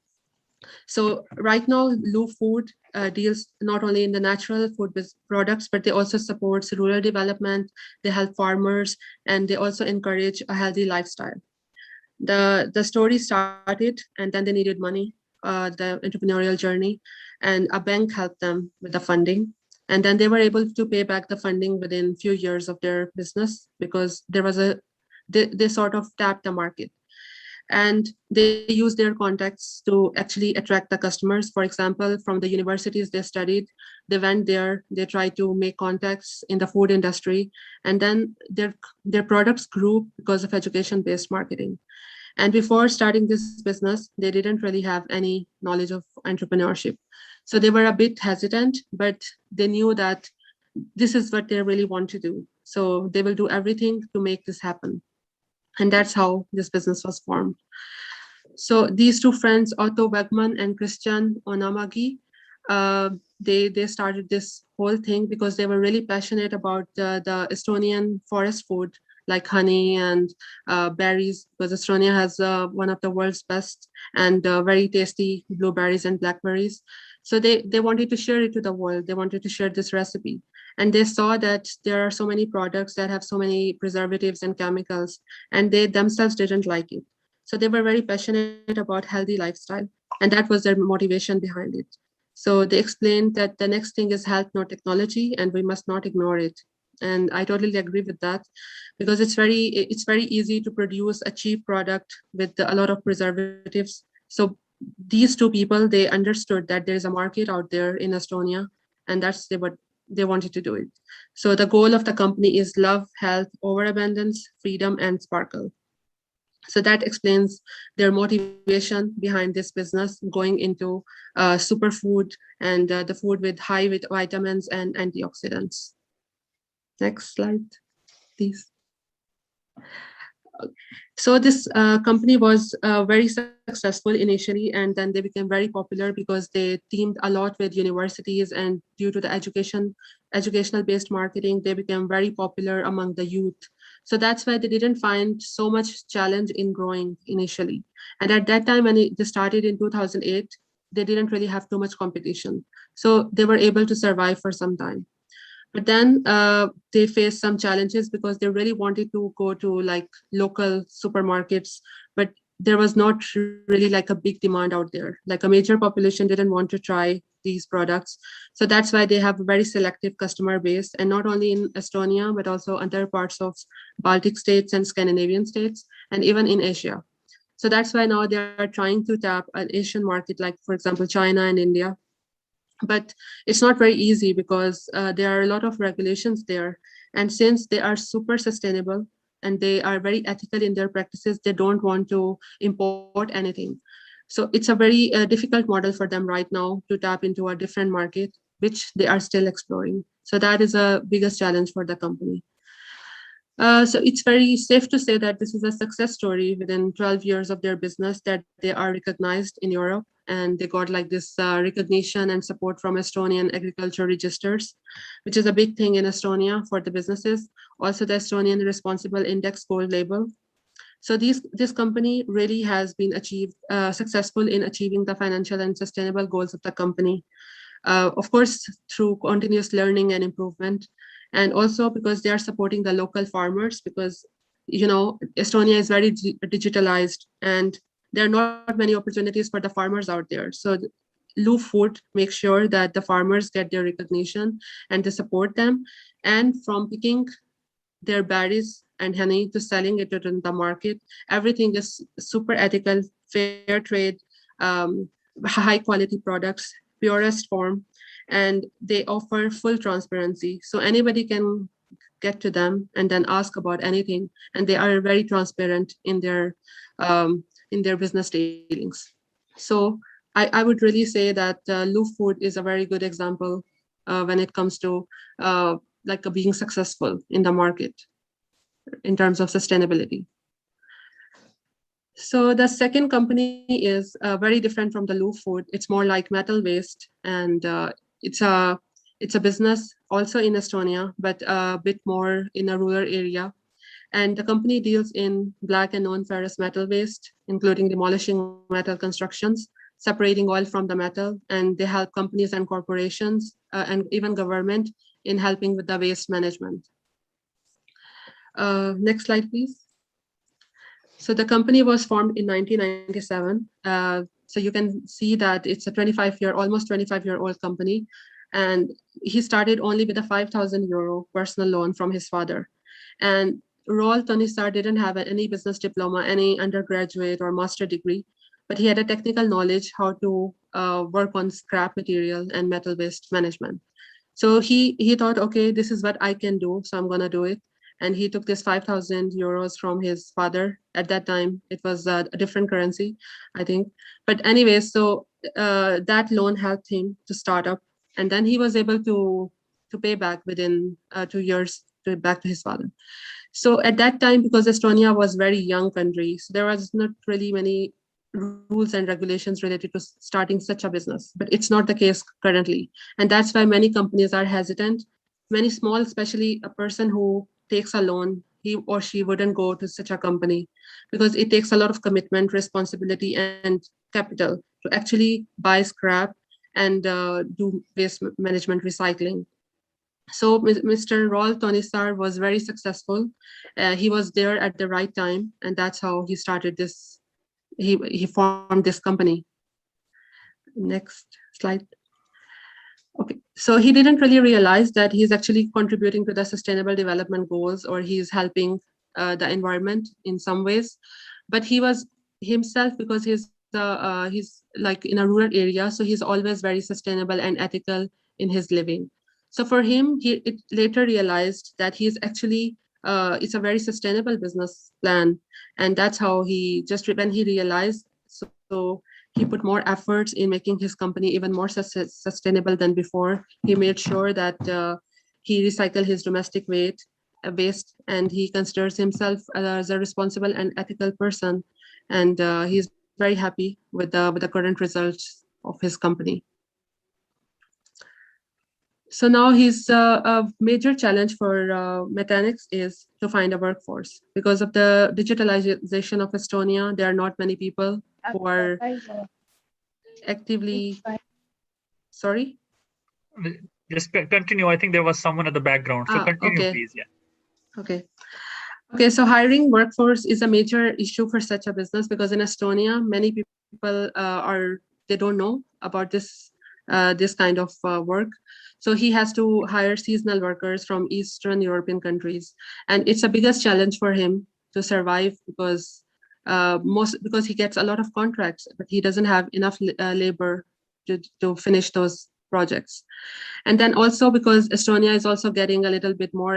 S3: So right now, Loo Food deals not only in the natural food products, but they also support rural development, they help farmers, and they also encourage a healthy lifestyle. The story started, and then they needed money. the entrepreneurial journey, and a bank helped them with the funding. And then they were able to pay back the funding within few years of their business because there was they sort of tapped the market. And they use their contacts to actually attract the customers. For example, from the universities they studied, they went there, they tried to make contacts in the food industry, and then their products grew because of education-based marketing. And before starting this business, they didn't really have any knowledge of entrepreneurship. So they were a bit hesitant, but they knew that this is what they really want to do. So they will do everything to make this happen. And that's how this business was formed. So these two friends, Otto Wegman and Christian Onamagi, they started this whole thing because they were really passionate about the Estonian forest food, like honey and berries, because Estonia has one of the world's best and very tasty blueberries and blackberries. So they wanted to share it to the world. They wanted to share this recipe. And they saw that there are so many products that have so many preservatives and chemicals, and they themselves didn't like it. So they were very passionate about healthy lifestyle, and that was their motivation behind it. So they explained that the next thing is health, not technology, and we must not ignore it. And I totally agree with that, because it's very easy to produce a cheap product with a lot of preservatives. So these two people, they understood that there is a market out there in Estonia, and that's what they wanted to do it. So the goal of the company is love, health, overabundance, freedom, and sparkle. So that explains their motivation behind this business, going into superfood and the food with high vitamins and antioxidants. Next slide, please. So this company was very successful initially, and then they became very popular because they teamed a lot with universities, and due to the educational based marketing, they became very popular among the youth. So that's why they didn't find so much challenge in growing initially. And at that time, when they started in 2008, they didn't really have too much competition. So they were able to survive for some time. But then they faced some challenges because they really wanted to go to like local supermarkets, but there was not really like a big demand out there. Like a major population didn't want to try these products. So that's why they have a very selective customer base, and not only in Estonia, but also other parts of Baltic states and Scandinavian states, and even in Asia. So that's why now they are trying to tap an Asian market, like for example, China and India. But it's not very easy because there are a lot of regulations there. And since they are super sustainable and they are very ethical in their practices, they don't want to import anything. So it's a very difficult model for them right now to tap into a different market, which they are still exploring. So that is a biggest challenge for the company. So it's very safe to say that this is a success story within 12 years of their business, that they are recognized in Europe, and they got like this recognition and support from Estonian agriculture registers, which is a big thing in Estonia for the businesses. Also the Estonian Responsible Index Gold label. So this company really has been successful in achieving the financial and sustainable goals of the company. Of course, through continuous learning and improvement. And also because they are supporting the local farmers, because Estonia is very digitalized and there are not many opportunities for the farmers out there. So Loof Food makes sure that the farmers get their recognition and they support them. And from picking their berries and honey to selling it in the market, everything is super ethical, fair trade, high quality products, purest form, and they offer full transparency. So anybody can get to them and then ask about anything, and they are very transparent in their business dealings. So I would really say that Loof Food is a very good example when it comes to being successful in the market in terms of sustainability. So the second company is very different from the Loof Food. It's more like metal waste, and it's a business also in Estonia, but a bit more in a rural area. And the company deals in black and non-ferrous metal waste, including demolishing metal constructions, separating oil from the metal, and they help companies and corporations and even government in helping with the waste management. Next slide, please. So the company was formed in 1997. So you can see that it's a almost 25-year-old company. And he started only with a 5,000 euro personal loan from his father. And Roald Tony Starr didn't have any business diploma, any undergraduate or master degree, but he had a technical knowledge how to work on scrap material and metal waste management. So he thought, okay, this is what I can do, so I'm gonna do it. And he took this 5,000 euros from his father. At that time, it was a different currency, I think. But anyway, so that loan helped him to start up, and then he was able to pay back within 2 years back to his father. So at that time, because Estonia was very young country, so there was not really many rules and regulations related to starting such a business, but it's not the case currently. And that's why many companies are hesitant. Many small, especially a person who takes a loan, he or she wouldn't go to such a company because it takes a lot of commitment, responsibility, and capital to actually buy scrap and do waste management recycling. So Mr. Roald Tony Starr was very successful. He was there at the right time, and that's how he started this. He formed this company. Next slide. Okay, so he didn't really realize that he's actually contributing to the sustainable development goals, or he's helping the environment in some ways. But he was himself, because he's like in a rural area, so he's always very sustainable and ethical in his living. So for him, it later realized that he's actually it's a very sustainable business plan, and that's how when he realized, so he put more efforts in making his company even more sustainable than before. He made sure that he recycled his domestic waste, and he considers himself as a responsible and ethical person, and he's very happy with the current results of his company. So now a major challenge for mechanics is to find a workforce. Because of the digitalization of Estonia, there are not many people who are actively, sorry?
S1: Just continue. I think there was someone at the background. So continue,
S3: okay.
S1: please. Yeah.
S3: Okay, so hiring workforce is a major issue for such a business, because in Estonia, many people they don't know about this kind of work. So he has to hire seasonal workers from Eastern European countries. And it's the biggest challenge for him to survive, because he gets a lot of contracts, but he doesn't have enough labor to finish those projects. And then also because Estonia is also getting a little bit more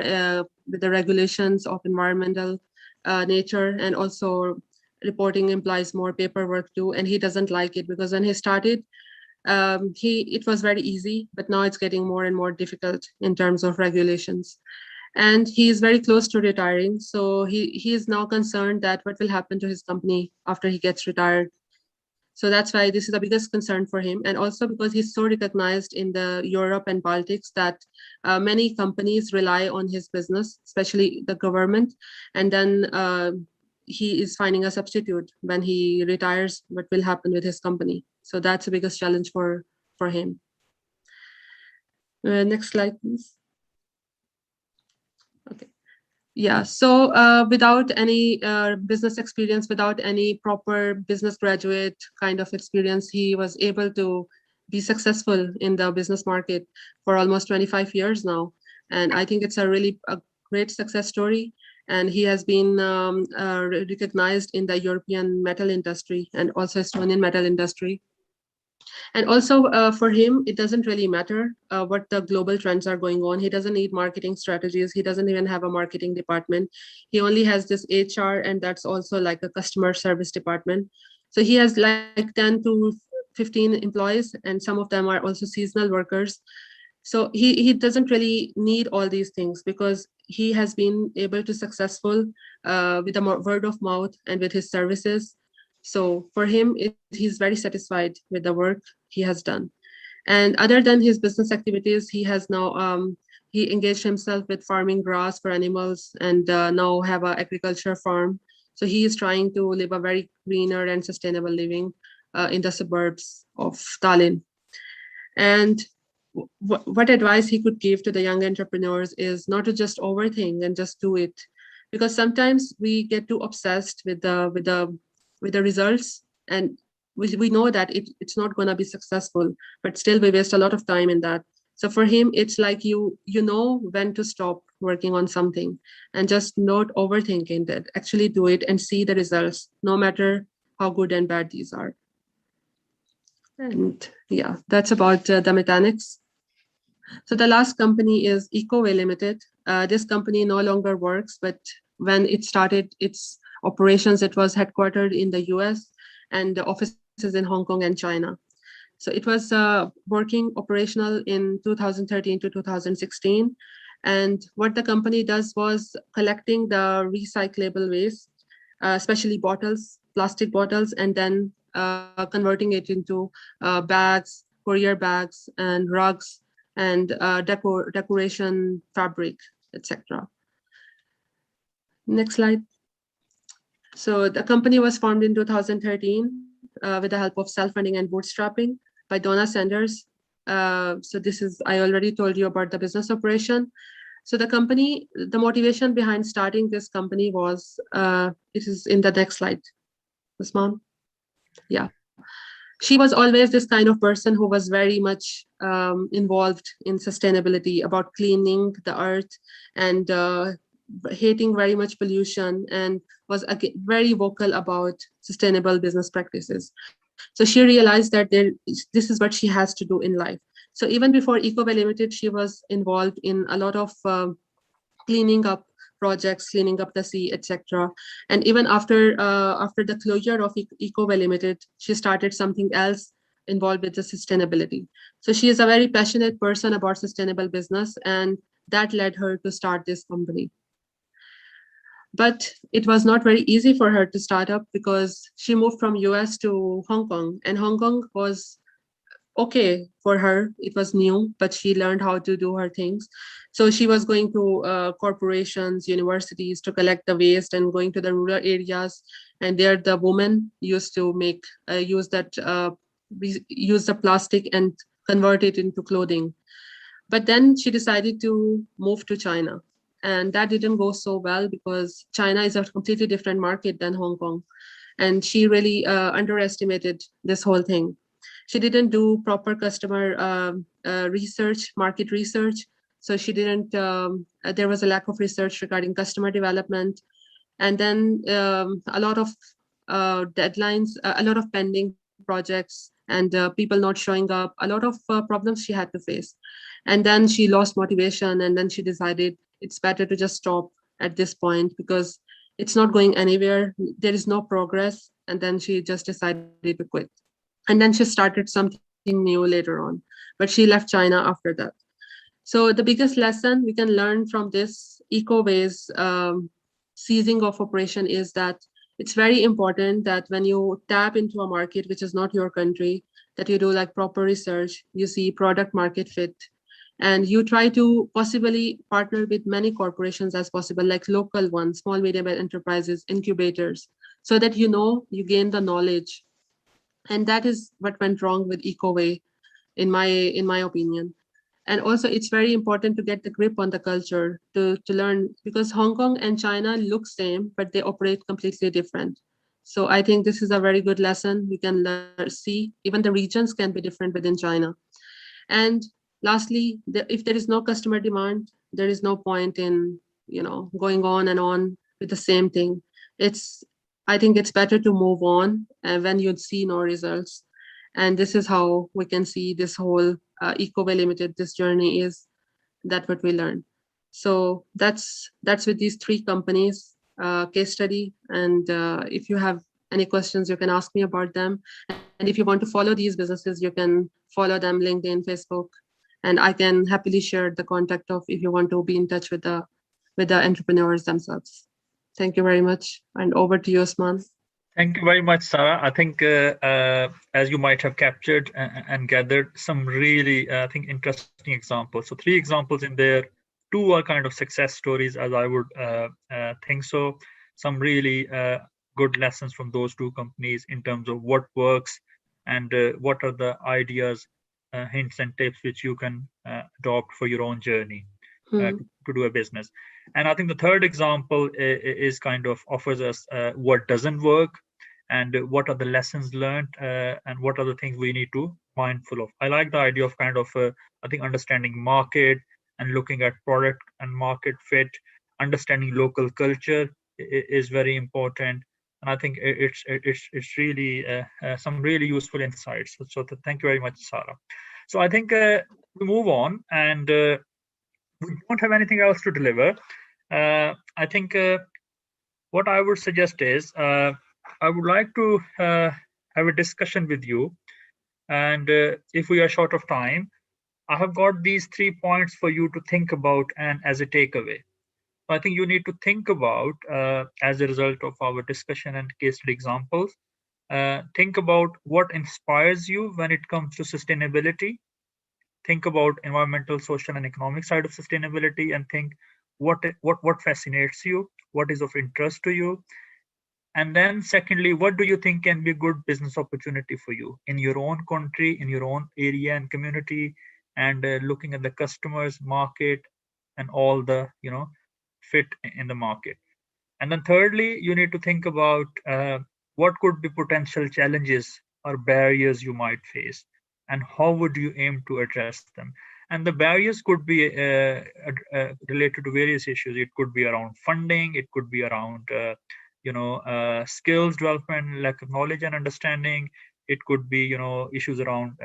S3: with the regulations of environmental nature, and also reporting implies more paperwork too. And he doesn't like it, because when he started, it was very easy, but now it's getting more and more difficult in terms of regulations. And he is very close to retiring. So he is now concerned that what will happen to his company after he gets retired. So that's why this is the biggest concern for him. And also because he's so recognized in the Europe and Baltics that many companies rely on his business, especially the government. And then he is finding a substitute when he retires. What will happen with his company? So that's the biggest challenge for him. Next slide, please. Okay. Yeah, so without any business experience, without any proper business graduate kind of experience, he was able to be successful in the business market for almost 25 years now. And I think it's a great success story. And he has been recognized in the European metal industry and also Estonian metal industry. And also for him, it doesn't really matter what the global trends are going on. He doesn't need marketing strategies. He doesn't even have a marketing department. He only has this HR, and that's also like a customer service department. So he has like 10 to 15 employees, and some of them are also seasonal workers. So he doesn't really need all these things, because he has been able to successful with the word of mouth and with his services. So for him, he's very satisfied with the work he has done. And other than his business activities, he has now he engaged himself with farming grass for animals, and now have an agriculture farm. So he is trying to live a very greener and sustainable living in the suburbs of Tallinn. And what advice he could give to the young entrepreneurs is not to just overthink and just do it, because sometimes we get too obsessed with the results, and we know that it's not going to be successful, but still we waste a lot of time in that. So for him, it's like you know when to stop working on something and just not overthinking that, actually do it and see the results, no matter how good and bad these are. And yeah, that's about the mechanics. So the last company is Ecoway Limited. This company no longer works, but when it started its operations, it was headquartered in the US and the offices in Hong Kong and China. So it was working operational in 2013 to 2016. And what the company does was collecting the recyclable waste, especially bottles, plastic bottles, and then converting it into bags, courier bags, and rugs, and decoration fabric, etc. Next slide. So the company was formed in 2013 with the help of self-funding and bootstrapping by Donna Sanders. So this is, I already told you about the business operation. So the company, the motivation behind starting this company was, it is in the next slide, Usman. Yeah. She was always this kind of person who was very much involved in sustainability, about cleaning the earth and hating very much pollution, and was very vocal about sustainable business practices. So she realized that this is what she has to do in life. So even before Ecoway Limited, she was involved in a lot of cleaning up projects, cleaning up the sea, etc. And even after the closure of Ecoway Limited, she started something else involved with the sustainability. So she is a very passionate person about sustainable business, and that led her to start this company. But it was not very easy for her to start up because she moved from US to Hong Kong, and Hong Kong was okay for her. It was new, but she learned how to do her things. So she was going to corporations, universities to collect the waste, and going to the rural areas. And there the women used to make, use the plastic and convert it into clothing. But then she decided to move to China. And that didn't go so well because China is a completely different market than Hong Kong. And she really underestimated this whole thing. She didn't do proper customer research, market research. So she didn't, there was a lack of research regarding customer development. And then a lot of deadlines, a lot of pending projects, and people not showing up, a lot of problems she had to face. And then she lost motivation, and then she decided it's better to just stop at this point because it's not going anywhere. There is no progress. And then she just decided to quit. And then she started something new later on, but she left China after that. So the biggest lesson we can learn from this Ecoway's ceasing of operation is that it's very important that when you tap into a market which is not your country, that you do like proper research, you see product market fit, and you try to possibly partner with many corporations as possible, like local ones, small, medium enterprises, incubators, so that you gain the knowledge. And that is what went wrong with Ecoway, in my opinion. And also, it's very important to get the grip on the culture, to learn, because Hong Kong and China look same, but they operate completely different. So I think this is a very good lesson we can see. Even the regions can be different within China. And lastly, if there is no customer demand, there is no point in going on and on with the same thing. I think it's better to move on when you'd see no results. And this is how we can see this whole Ecoway Limited, this journey is that what we learned. So that's with these three companies, case study. And if you have any questions, you can ask me about them. And if you want to follow these businesses, you can follow them, LinkedIn, Facebook, and I can happily share the contact of if you want to be in touch with the entrepreneurs themselves. Thank you very much. And over to you, Usman.
S1: Thank you very much, Sarah. I think as you might have captured and gathered some really, I think, interesting examples. So 3 examples in there. 2 are kind of success stories, as I would think so. Some really good lessons from those 2 companies in terms of what works and what are the ideas, hints and tips which you can adopt for your own journey to do a business. And I think the 3rd example is kind of offers us what doesn't work and what are the lessons learned, and what are the things we need to mindful of. I like the idea of kind of I think understanding market and looking at product and market fit, understanding local culture is very important. And I think it's really some really useful insights. So thank you very much, Sarah. So I think we move on, and we don't have anything else to deliver. I think what I would suggest is I would like to have a discussion with you, and if we are short of time, I have got these 3 points for you to think about and as a takeaway. I think you need to think about, as a result of our discussion and case study examples, think about what inspires you when it comes to sustainability. Think about environmental, social, and economic side of sustainability, and think what fascinates you, what is of interest to you, and then secondly, what do you think can be a good business opportunity for you in your own country, in your own area and community, and looking at the customers, market, and all the fit in the market. And then thirdly, you need to think about what could be potential challenges or barriers you might face, and how would you aim to address them. And the barriers could be related to various issues. It could be around funding, it could be around skills development, lack of knowledge and understanding. It could be issues around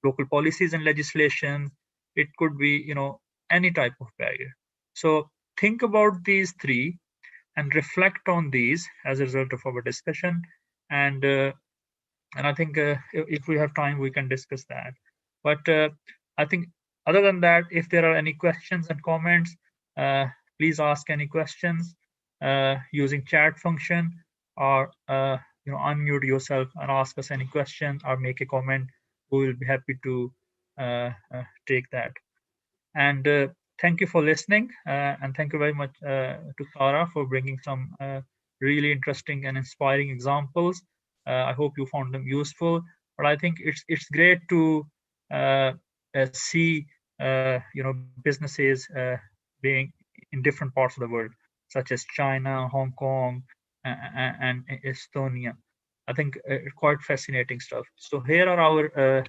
S1: local policies and legislation. It could be any type of barrier. So think about these three and reflect on these as a result of our discussion, and I think if we have time we can discuss that. But I think other than that, if there are any questions and comments, please ask any questions using chat function, or unmute yourself and ask us any question or make a comment. We will be happy to take that. And thank you for listening, and thank you very much to Sarah for bringing some really interesting and inspiring examples. I hope you found them useful. But I think it's great to see businesses being in different parts of the world, such as China, Hong Kong, and Estonia. I think quite fascinating stuff. So here are our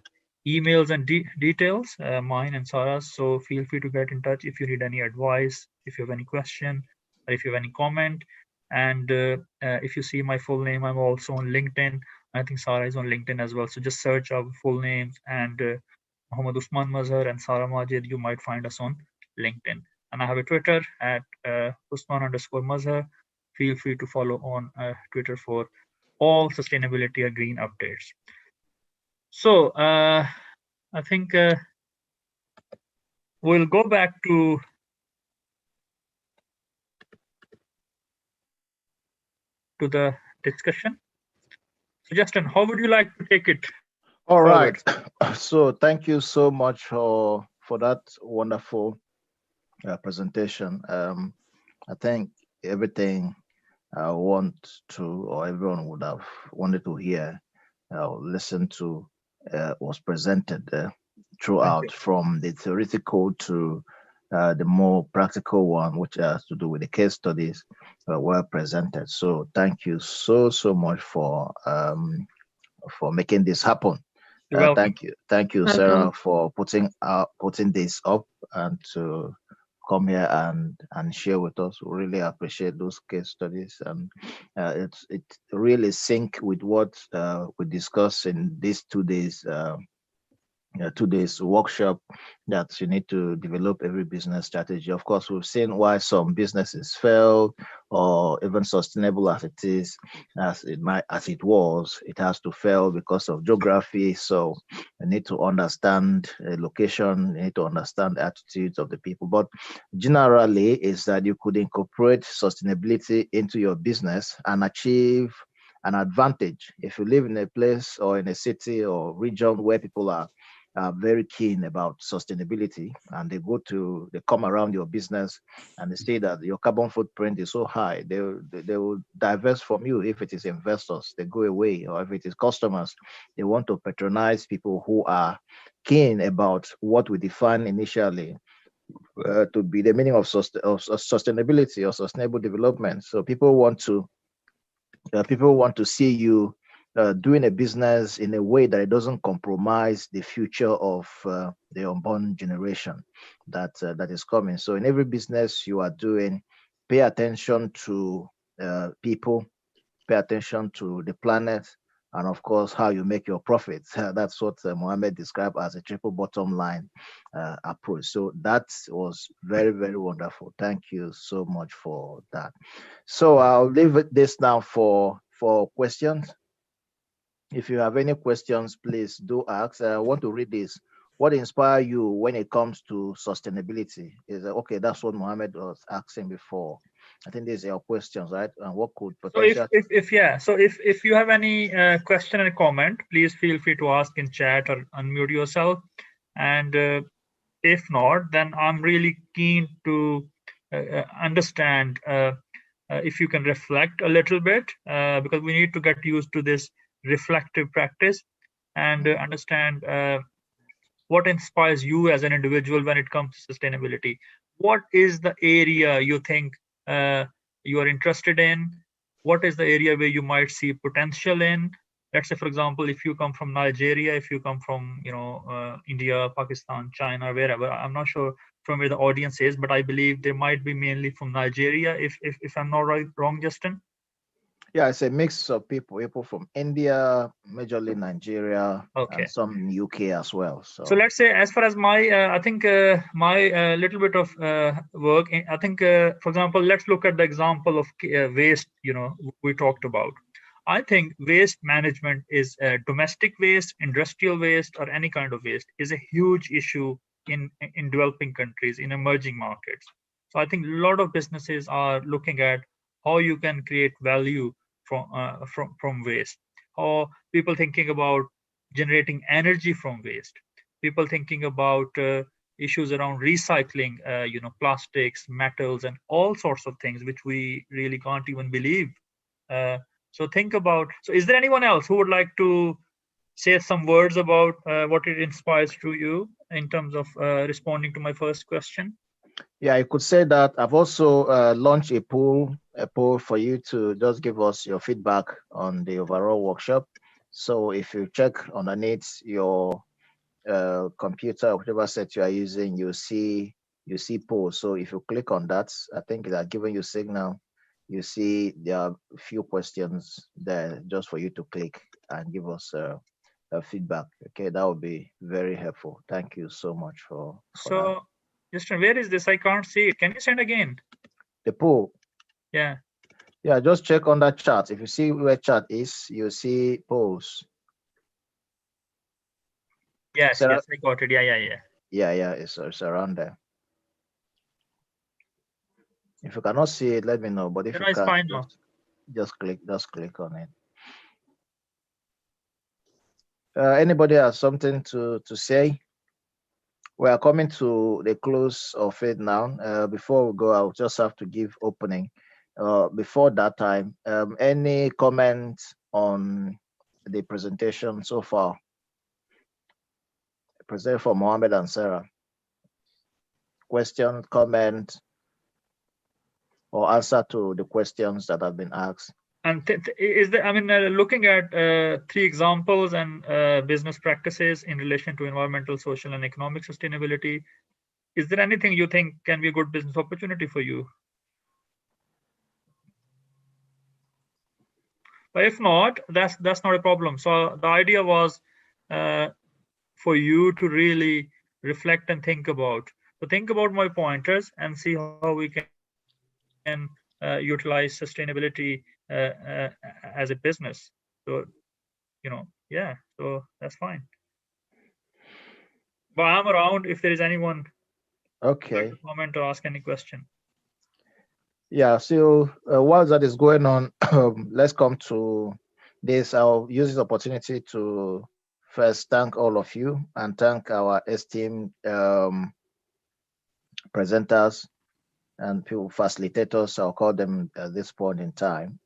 S1: emails and details, mine and Sarah's. So feel free to get in touch if you need any advice, if you have any question, or if you have any comment. And if you see my full name, I'm also on LinkedIn. I think Sarah is on LinkedIn as well. So just search our full names, and Muhammad Usman Mazhar and Sarah Majid, you might find us on LinkedIn. And I have a Twitter at Usman_Mazhar. Feel free to follow on Twitter for all sustainability or green updates. So I think we'll go back to the discussion. So Justin, how would you like to take it?
S4: All right. So thank you so much for that wonderful presentation. I think everything I want to, or everyone would have wanted to hear, listen to, was presented throughout, from the theoretical to the more practical one, which has to do with the case studies, were presented. So thank you so much for making this happen. Thank you, Sarah, for putting this up and to come here and share with us. We really appreciate those case studies, and it really sync with what we discussed in these 2 days. 2 days workshop, that you need to develop every business strategy. Of course, we've seen why some businesses fail, or even sustainable as it is, as it was, it has to fail because of geography. So you need to understand location, you need to understand the attitudes of the people. But generally, is that you could incorporate sustainability into your business and achieve an advantage. If you live in a place or in a city or region where people are very keen about sustainability, and they come around your business and they say that your carbon footprint is so high, they will divest from you. If it is investors, they go away, or if it is customers, they want to patronize people who are keen about what we define initially to be the meaning of sustainability or sustainable development. So people want to People want to see you doing a business in a way that it doesn't compromise the future of the unborn generation that is coming. So in every business you are doing, pay attention to people, pay attention to the planet, and of course how you make your profits. That's what Mohammed described as a triple bottom line approach. So that was very, very wonderful. Thank you so much for that. So I'll leave this now for questions. If you have any questions, please do ask. I want to read this. What inspires you when it comes to sustainability? Is okay? That's what Mohammed was asking before. I think these are your questions, right? And what could
S1: So if
S4: potential?
S1: if yeah, so if you have any question or comment, please feel free to ask in chat or unmute yourself. And if not, then I'm really keen to understand if you can reflect a little bit, because we need to get used to this reflective practice and understand what inspires you as an individual when it comes to sustainability. What is the area you think you are interested in? What is the area where you might see potential in? Let's say, for example, if you come from Nigeria, if you come from India, Pakistan, China, wherever. I'm not sure from where the audience is, but I believe they might be mainly from Nigeria. If I'm not wrong, Justin.
S4: Yeah, it's a mix of people from India, majorly Nigeria,
S1: Okay.
S4: and some UK as well.
S1: So let's say, as far as my, I think my little bit of work, I think, for example, let's look at the example of waste, we talked about. I think waste management is domestic waste, industrial waste, or any kind of waste is a huge issue in developing countries, in emerging markets. So I think a lot of businesses are looking at how you can create value from waste, or people thinking about generating energy from waste, people thinking about issues around recycling, plastics, metals, and all sorts of things which we really can't even believe. So think about. So, is there anyone else who would like to say some words about what it inspires to you in terms of responding to my first question?
S4: Yeah, I could say that I've also launched a poll for you to just give us your feedback on the overall workshop. So if you check underneath your computer, whatever set you are using, you see poll. So if you click on that, I think they are giving you signal. You see there are a few questions there just for you to click and give us feedback. Okay, that would be very helpful. Thank you so much for
S1: So,
S4: that.
S1: Justin, where is this? I can't see it. Can you send again?
S4: The poll.
S1: Yeah.
S4: Yeah, just check on that chart. If you see where chart is, you see polls.
S1: Yes,
S4: Sarah?
S1: yes, I got it.
S4: Yeah, it's around there. If you cannot see it, let me know. But if you
S1: It's
S4: can,
S1: fine now.
S4: just click on it. Anybody has something to say? We are coming to the close of it now. Before we go, I'll just have to give opening. Before that time, any comment on the presentation so far? Present for Mohammed and Sarah. Question, comment, or answer to the questions that have been asked.
S1: And is there, I mean, looking at 3 examples and business practices in relation to environmental, social, and economic sustainability, is there anything you think can be a good business opportunity for you? But if not, that's not a problem. So the idea was for you to really reflect and think about. So think about my pointers and see how we can utilize sustainability as a business. So, yeah, so that's fine. But I'm around if there is anyone
S4: Okay.
S1: like to comment or ask any question.
S4: Yeah, so while that is going on, let's come to this. I'll use this opportunity to first thank all of you and thank our esteemed presenters and people facilitators, I'll call them at this point in time,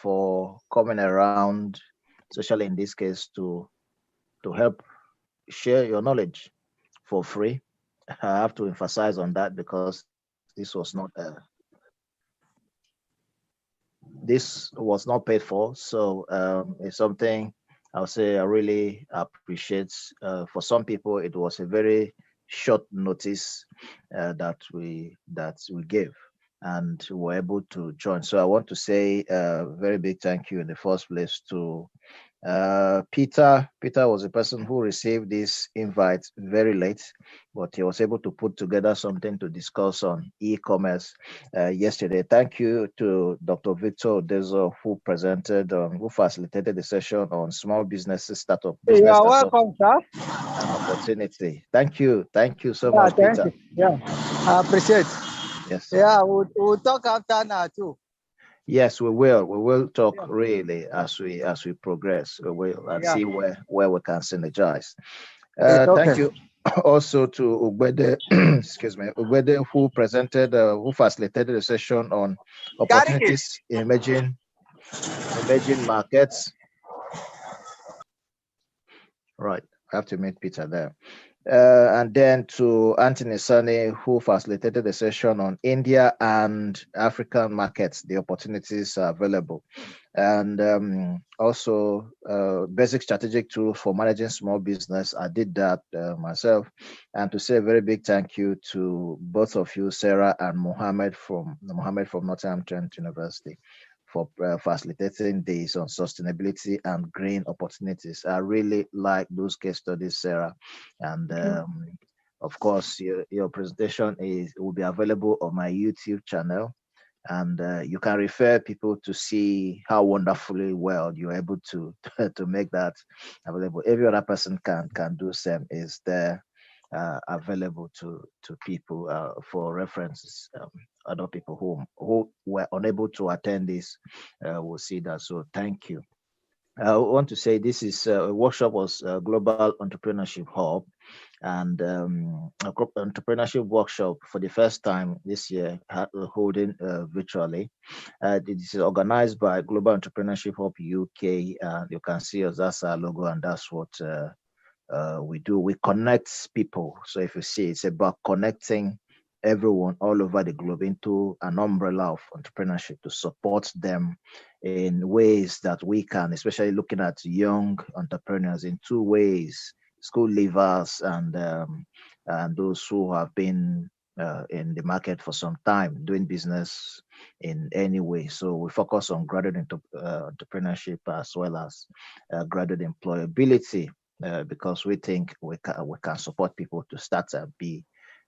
S4: for coming around, especially in this case, to help share your knowledge for free. I have to emphasize on that because this was not this was not paid for, so it's something I'll say I really appreciate. For some people, it was a very short notice that we gave, and were able to join. So I want to say a very big thank you in the first place to Peter. Peter was the person who received this invite very late, but he was able to put together something to discuss on e-commerce yesterday. Thank you to Dr. Victor Dezo, who who facilitated the session on small businesses,
S5: You
S4: business
S5: are
S4: startup
S5: welcome, sir.
S4: and opportunity. Thank you so
S5: Yeah,
S4: much,
S5: thank
S4: Peter.
S5: you. Yeah, I appreciate.
S4: Yes.
S5: Yeah, we'll talk after now too.
S4: Yes, we will. We will talk
S5: Yeah.
S4: really as we progress. We will and
S5: Yeah.
S4: see where we can synergize.
S5: It's okay.
S4: Thank you also to Ugbede, excuse me, Ugbede, who facilitated the session on opportunities in emerging markets. Right, I have to meet Peter there. And then to Anthony Sani, who facilitated the session on India and African markets, the opportunities are available. And also basic strategic tools for managing small business. I did that myself. And to say a very big thank you to both of you, Sarah and Mohammed from Northampton University, for facilitating this on sustainability and green opportunities. I really like those case studies, Sarah. And of course, your presentation will be available on my YouTube channel. And you can refer people to see how wonderfully well you're able to to make that available. Every other person can do same. Is there available to people for references. Other people who were unable to attend this will see that. So thank you. I want to say this is a workshop was Global Entrepreneurship Hub, and a group entrepreneurship workshop for the first time this year, holding virtually. This is organized by Global Entrepreneurship Hub UK, and you can see us. That's our logo, and that's what we do. We connect people. So if you see, it's about connecting everyone all over the globe into an umbrella of entrepreneurship to support them in ways that we can, especially looking at young entrepreneurs in two ways: school leavers and those who have been in the market for some time doing business in any way. So we focus on graduate entrepreneurship as well as graduate employability, because we think we can support people to start and be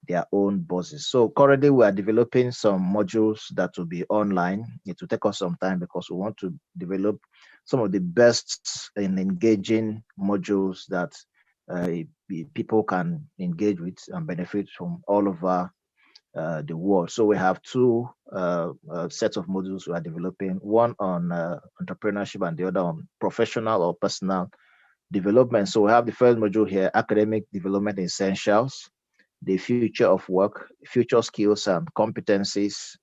S4: their own bosses. So currently we are developing some modules that will be online. It will take us some time because we want to develop some of the best in engaging modules that people can engage with and benefit from all over the world. So we have two sets of modules we are developing, one on entrepreneurship and the other on professional or personal development. So we have the first module here, academic development essentials, the future of work, future skills and competencies,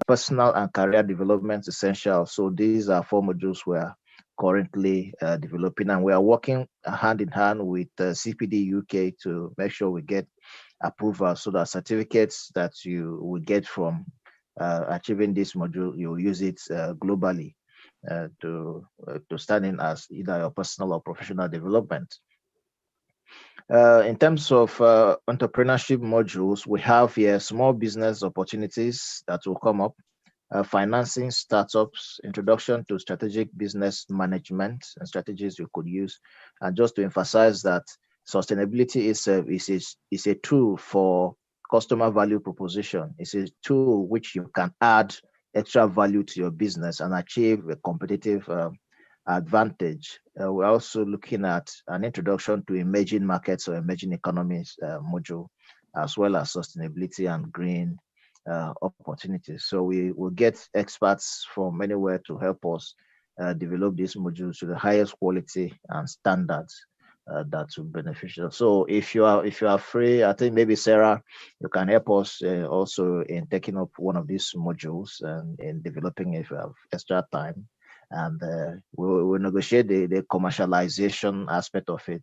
S4: personal and career development essentials. So these are 4 modules we are currently developing, and we are working hand in hand with CPD UK to make sure we get approval, so that certificates that you will get from achieving this module, you'll use it globally to stand in as either your personal or professional development. In terms of entrepreneurship modules, we have here small business opportunities that will come up, financing startups, introduction to strategic business management and strategies you could use. And just to emphasize that sustainability is a tool for customer value proposition. It's a tool which you can add extra value to your business and achieve a competitive advantage. We're also looking at an introduction to emerging markets or emerging economies module, as well as sustainability and green opportunities. So we will get experts from anywhere to help us develop these modules to the highest quality and standards that will be beneficial. So if you are free, I think maybe Sarah, you can help us also in taking up one of these modules and in developing it if you have extra time. And we'll negotiate the commercialization aspect of it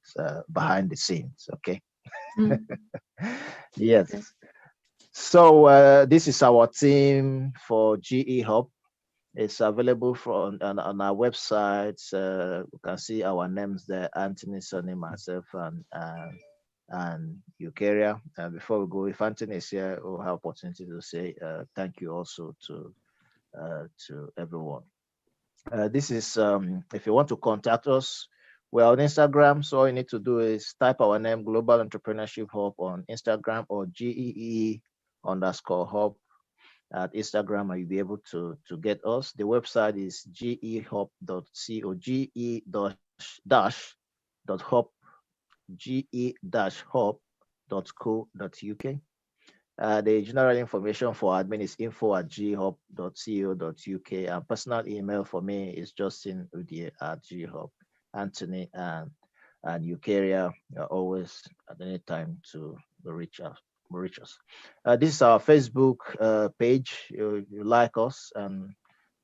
S4: behind the scenes. Okay. Yes. Okay. So this is our team for GE Hub. It's available on our website. You can see our names there: Anthony, Sonny, myself, and Eukaria. Before we go, if Anthony is here, we'll have opportunity to say thank you also to everyone. This is if you want to contact us, we're on Instagram. So all you need to do is type our name, Global Entrepreneurship Hub, on Instagram, or GEE_hub at Instagram, and you'll be able to get us. The website is gehub.co, ge-hub, ge-hub.co.uk. The general information for admin is info@gehub.co.uk, and personal email for me is justinudie@gehub. Anthony and Eukaria are always at any time to reach us. This is our Facebook page. You like us and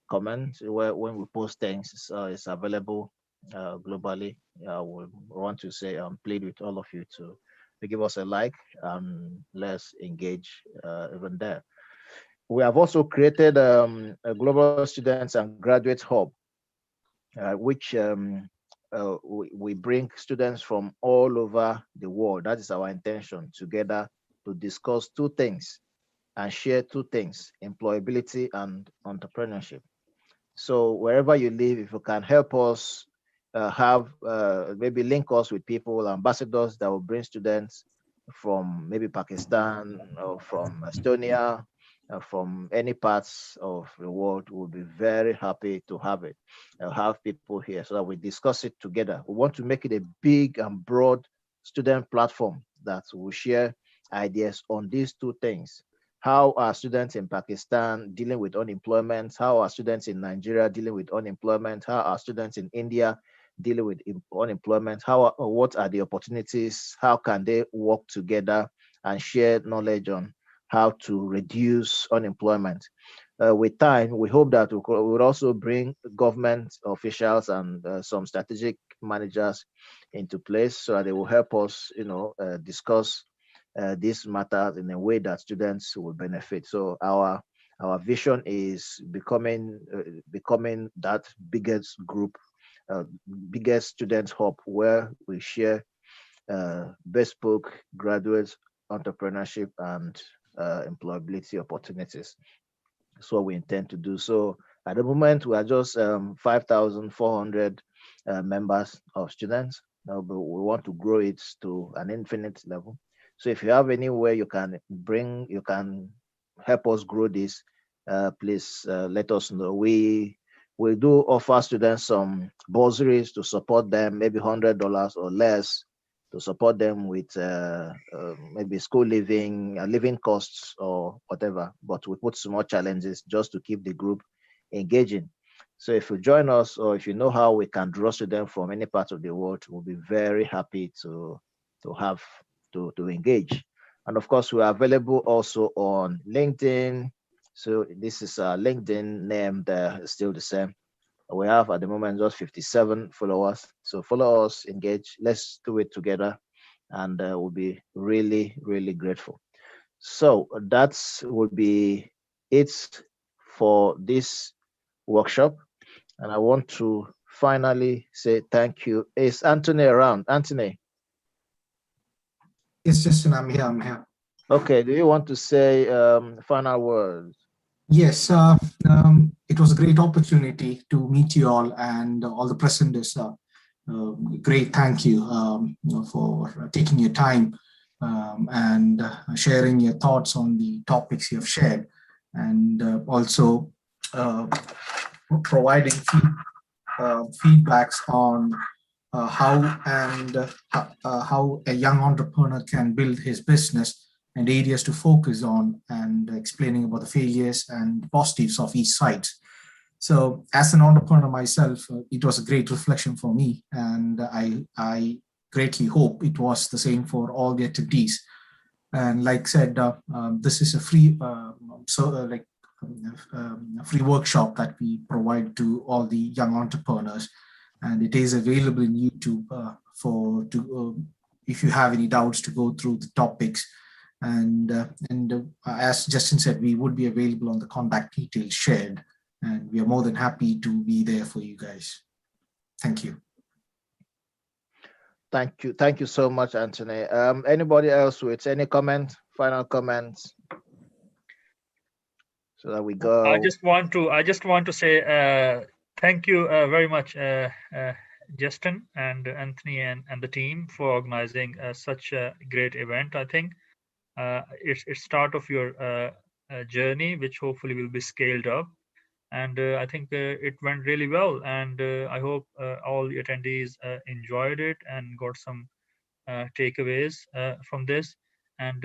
S4: comment when we post things. It's available globally. We want to say plead with all of you to give us a like, and let's engage even there. We have also created a Global Students and Graduates Hub, which we bring students from all over the world. That is our intention, together to discuss two things and share two things: employability and entrepreneurship. So wherever you live, if you can help us have maybe link us with people, ambassadors that will bring students from maybe Pakistan or from Estonia, from any parts of the world, we'll be very happy to have it. Have people here so that we discuss it together. We want to make it a big and broad student platform that will share ideas on these two things. How are students in Pakistan dealing with unemployment? How are students in Nigeria dealing with unemployment? How are students in India dealing with unemployment? What are the opportunities? How can they work together and share knowledge on how to reduce unemployment? With time, we hope that we will also bring government officials and some strategic managers into place so that they will help us, discuss these matters in a way that students will benefit. So our vision is becoming that biggest group, biggest student hub, where we share bespoke graduate entrepreneurship and employability opportunities. That's what we intend to do. So at the moment, we are just 5,400 members of students. But we want to grow it to an infinite level. So if you have anywhere you can help us grow this, please let us know. We do offer students some bursaries to support them, maybe $100 or less, to support them with maybe school living costs or whatever. But we put small challenges just to keep the group engaging. So if you join us, or if you know how we can draw students from any part of the world, we'll be very happy to engage. And of course, we are available also on LinkedIn. So this is our LinkedIn name there, still the same. We have at the moment just 57 followers. So follow us, engage, let's do it together, and we'll be really, really grateful. So that would be it for this workshop. And I want to finally say thank you. Is Anthony around? Anthony?
S6: Yes, Justin, I'm here.
S4: Okay, do you want to say final words?
S6: Yes, it was a great opportunity to meet you all, and all the presenters. Great, thank you, for taking your time and sharing your thoughts on the topics you have shared, and also providing feedbacks on how a young entrepreneur can build his business and areas to focus on, and explaining about the failures and positives of each side. So as an entrepreneur myself, it was a great reflection for me, and I greatly hope it was the same for all the attendees. And like said, this is a free free workshop that we provide to all the young entrepreneurs, and it is available in YouTube if you have any doubts, to go through the topics. And as Justin said, we would be available on the contact details shared. and we are more than happy to be there for you guys. Thank you.
S4: Thank you so much, Anthony. Anybody else with any comment, final comments, so that we go?
S1: I just want to say thank you very much, Justin and Anthony and the team for organizing such a great event. I think it's start of your journey, which hopefully will be scaled up. And I think it went really well. And I hope all the attendees enjoyed it and got some takeaways from this, and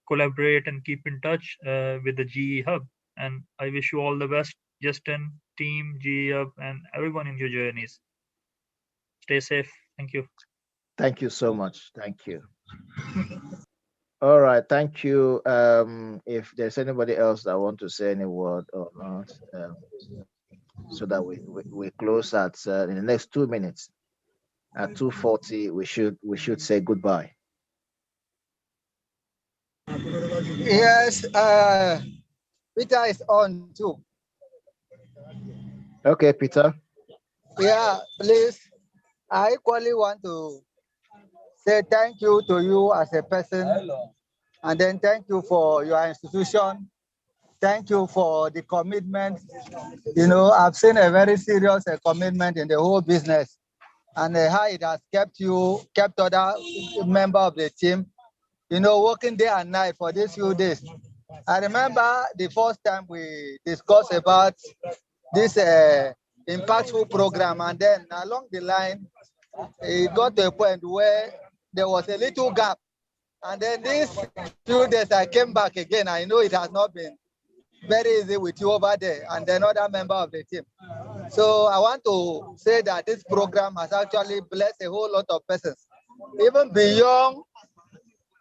S1: collaborate and keep in touch with the GE Hub. And I wish you all the best, Justin, team, GE Hub, and everyone in your journeys. Stay safe. Thank you.
S4: Thank you so much. Thank you. All right. Thank you. If there's anybody else that want to say any word or not, so that we close at in the next 2 minutes. At 2:40, we should say goodbye.
S5: Yes, Peter is on too.
S4: Okay, Peter.
S5: Yeah, please. I equally want to say thank you to you as a person, and then thank you for your institution. Thank you for the commitment. You know, I've seen a very serious commitment in the whole business, and how it has kept other member of the team, you know, working day and night for these few days. I remember the first time we discussed about this impactful program, and then along the line, it got to a point where there was a little gap. And then these few days I came back again. I know it has not been very easy with you over there and another member of the team. So I want to say that this program has actually blessed a whole lot of persons, even beyond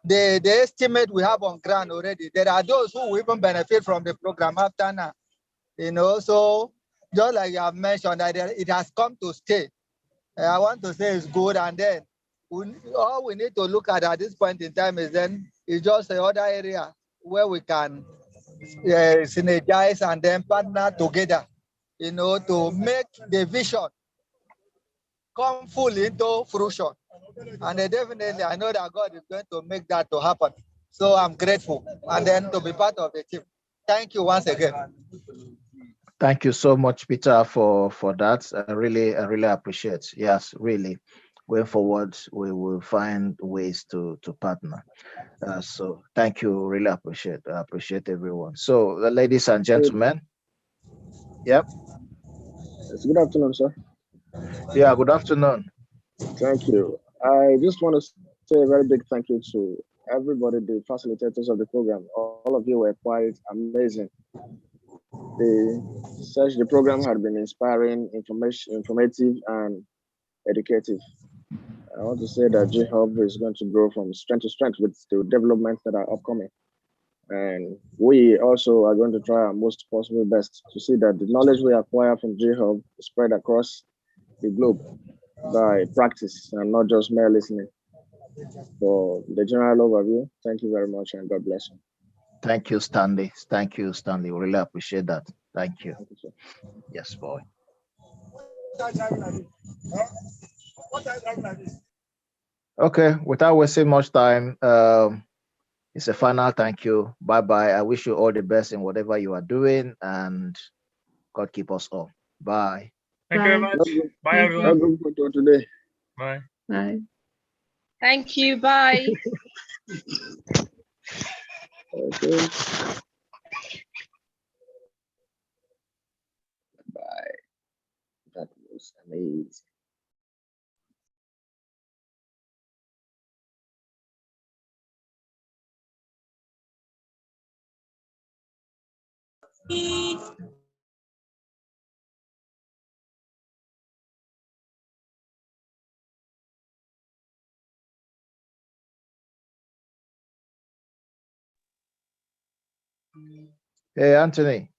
S5: the estimate we have on ground already. There are those who will even benefit from the program after now, you know. So just like you have mentioned, that it has come to stay. I want to say it's good, and then all we need to look at this point in time is just the other area where we can synergize and then partner together, you know, to make the vision come fully into fruition. And definitely, I know that God is going to make that to happen. So I'm grateful, and then to be part of the team. Thank you once again.
S4: Thank you so much, Peter, for that. I really appreciate. Yes, really. Going forward, we will find ways to partner. So thank you. Really appreciate everyone. So, ladies and gentlemen. Yep.
S7: Yes, good afternoon, sir.
S4: Yeah, good afternoon.
S7: Thank you. I just want to say a very big thank you to everybody, the facilitators of the program. All of you were quite amazing. The program had been inspiring, informative, and educative. I want to say that G-Hub is going to grow from strength to strength with the developments that are upcoming. And we also are going to try our most possible best to see that the knowledge we acquire from G-Hub is spread across the globe by practice and not just mere listening. For the general overview, thank you very much and God bless you.
S4: Thank you, Stanley. Thank you, Stanley. We really appreciate that. Thank you.
S7: Thank you, sir.
S4: Yes, boy. Okay, without wasting much time, it's a final thank you. Bye-bye. I wish you all the best in whatever you are doing, and God keep us all. Bye.
S1: Thank you very much. Bye,
S3: Thank
S1: everyone.
S3: you.
S7: That's good for today.
S1: Bye.
S3: Bye.
S8: Thank you. Bye.
S7: Okay. Bye. That was amazing.
S4: Hey, Anthony.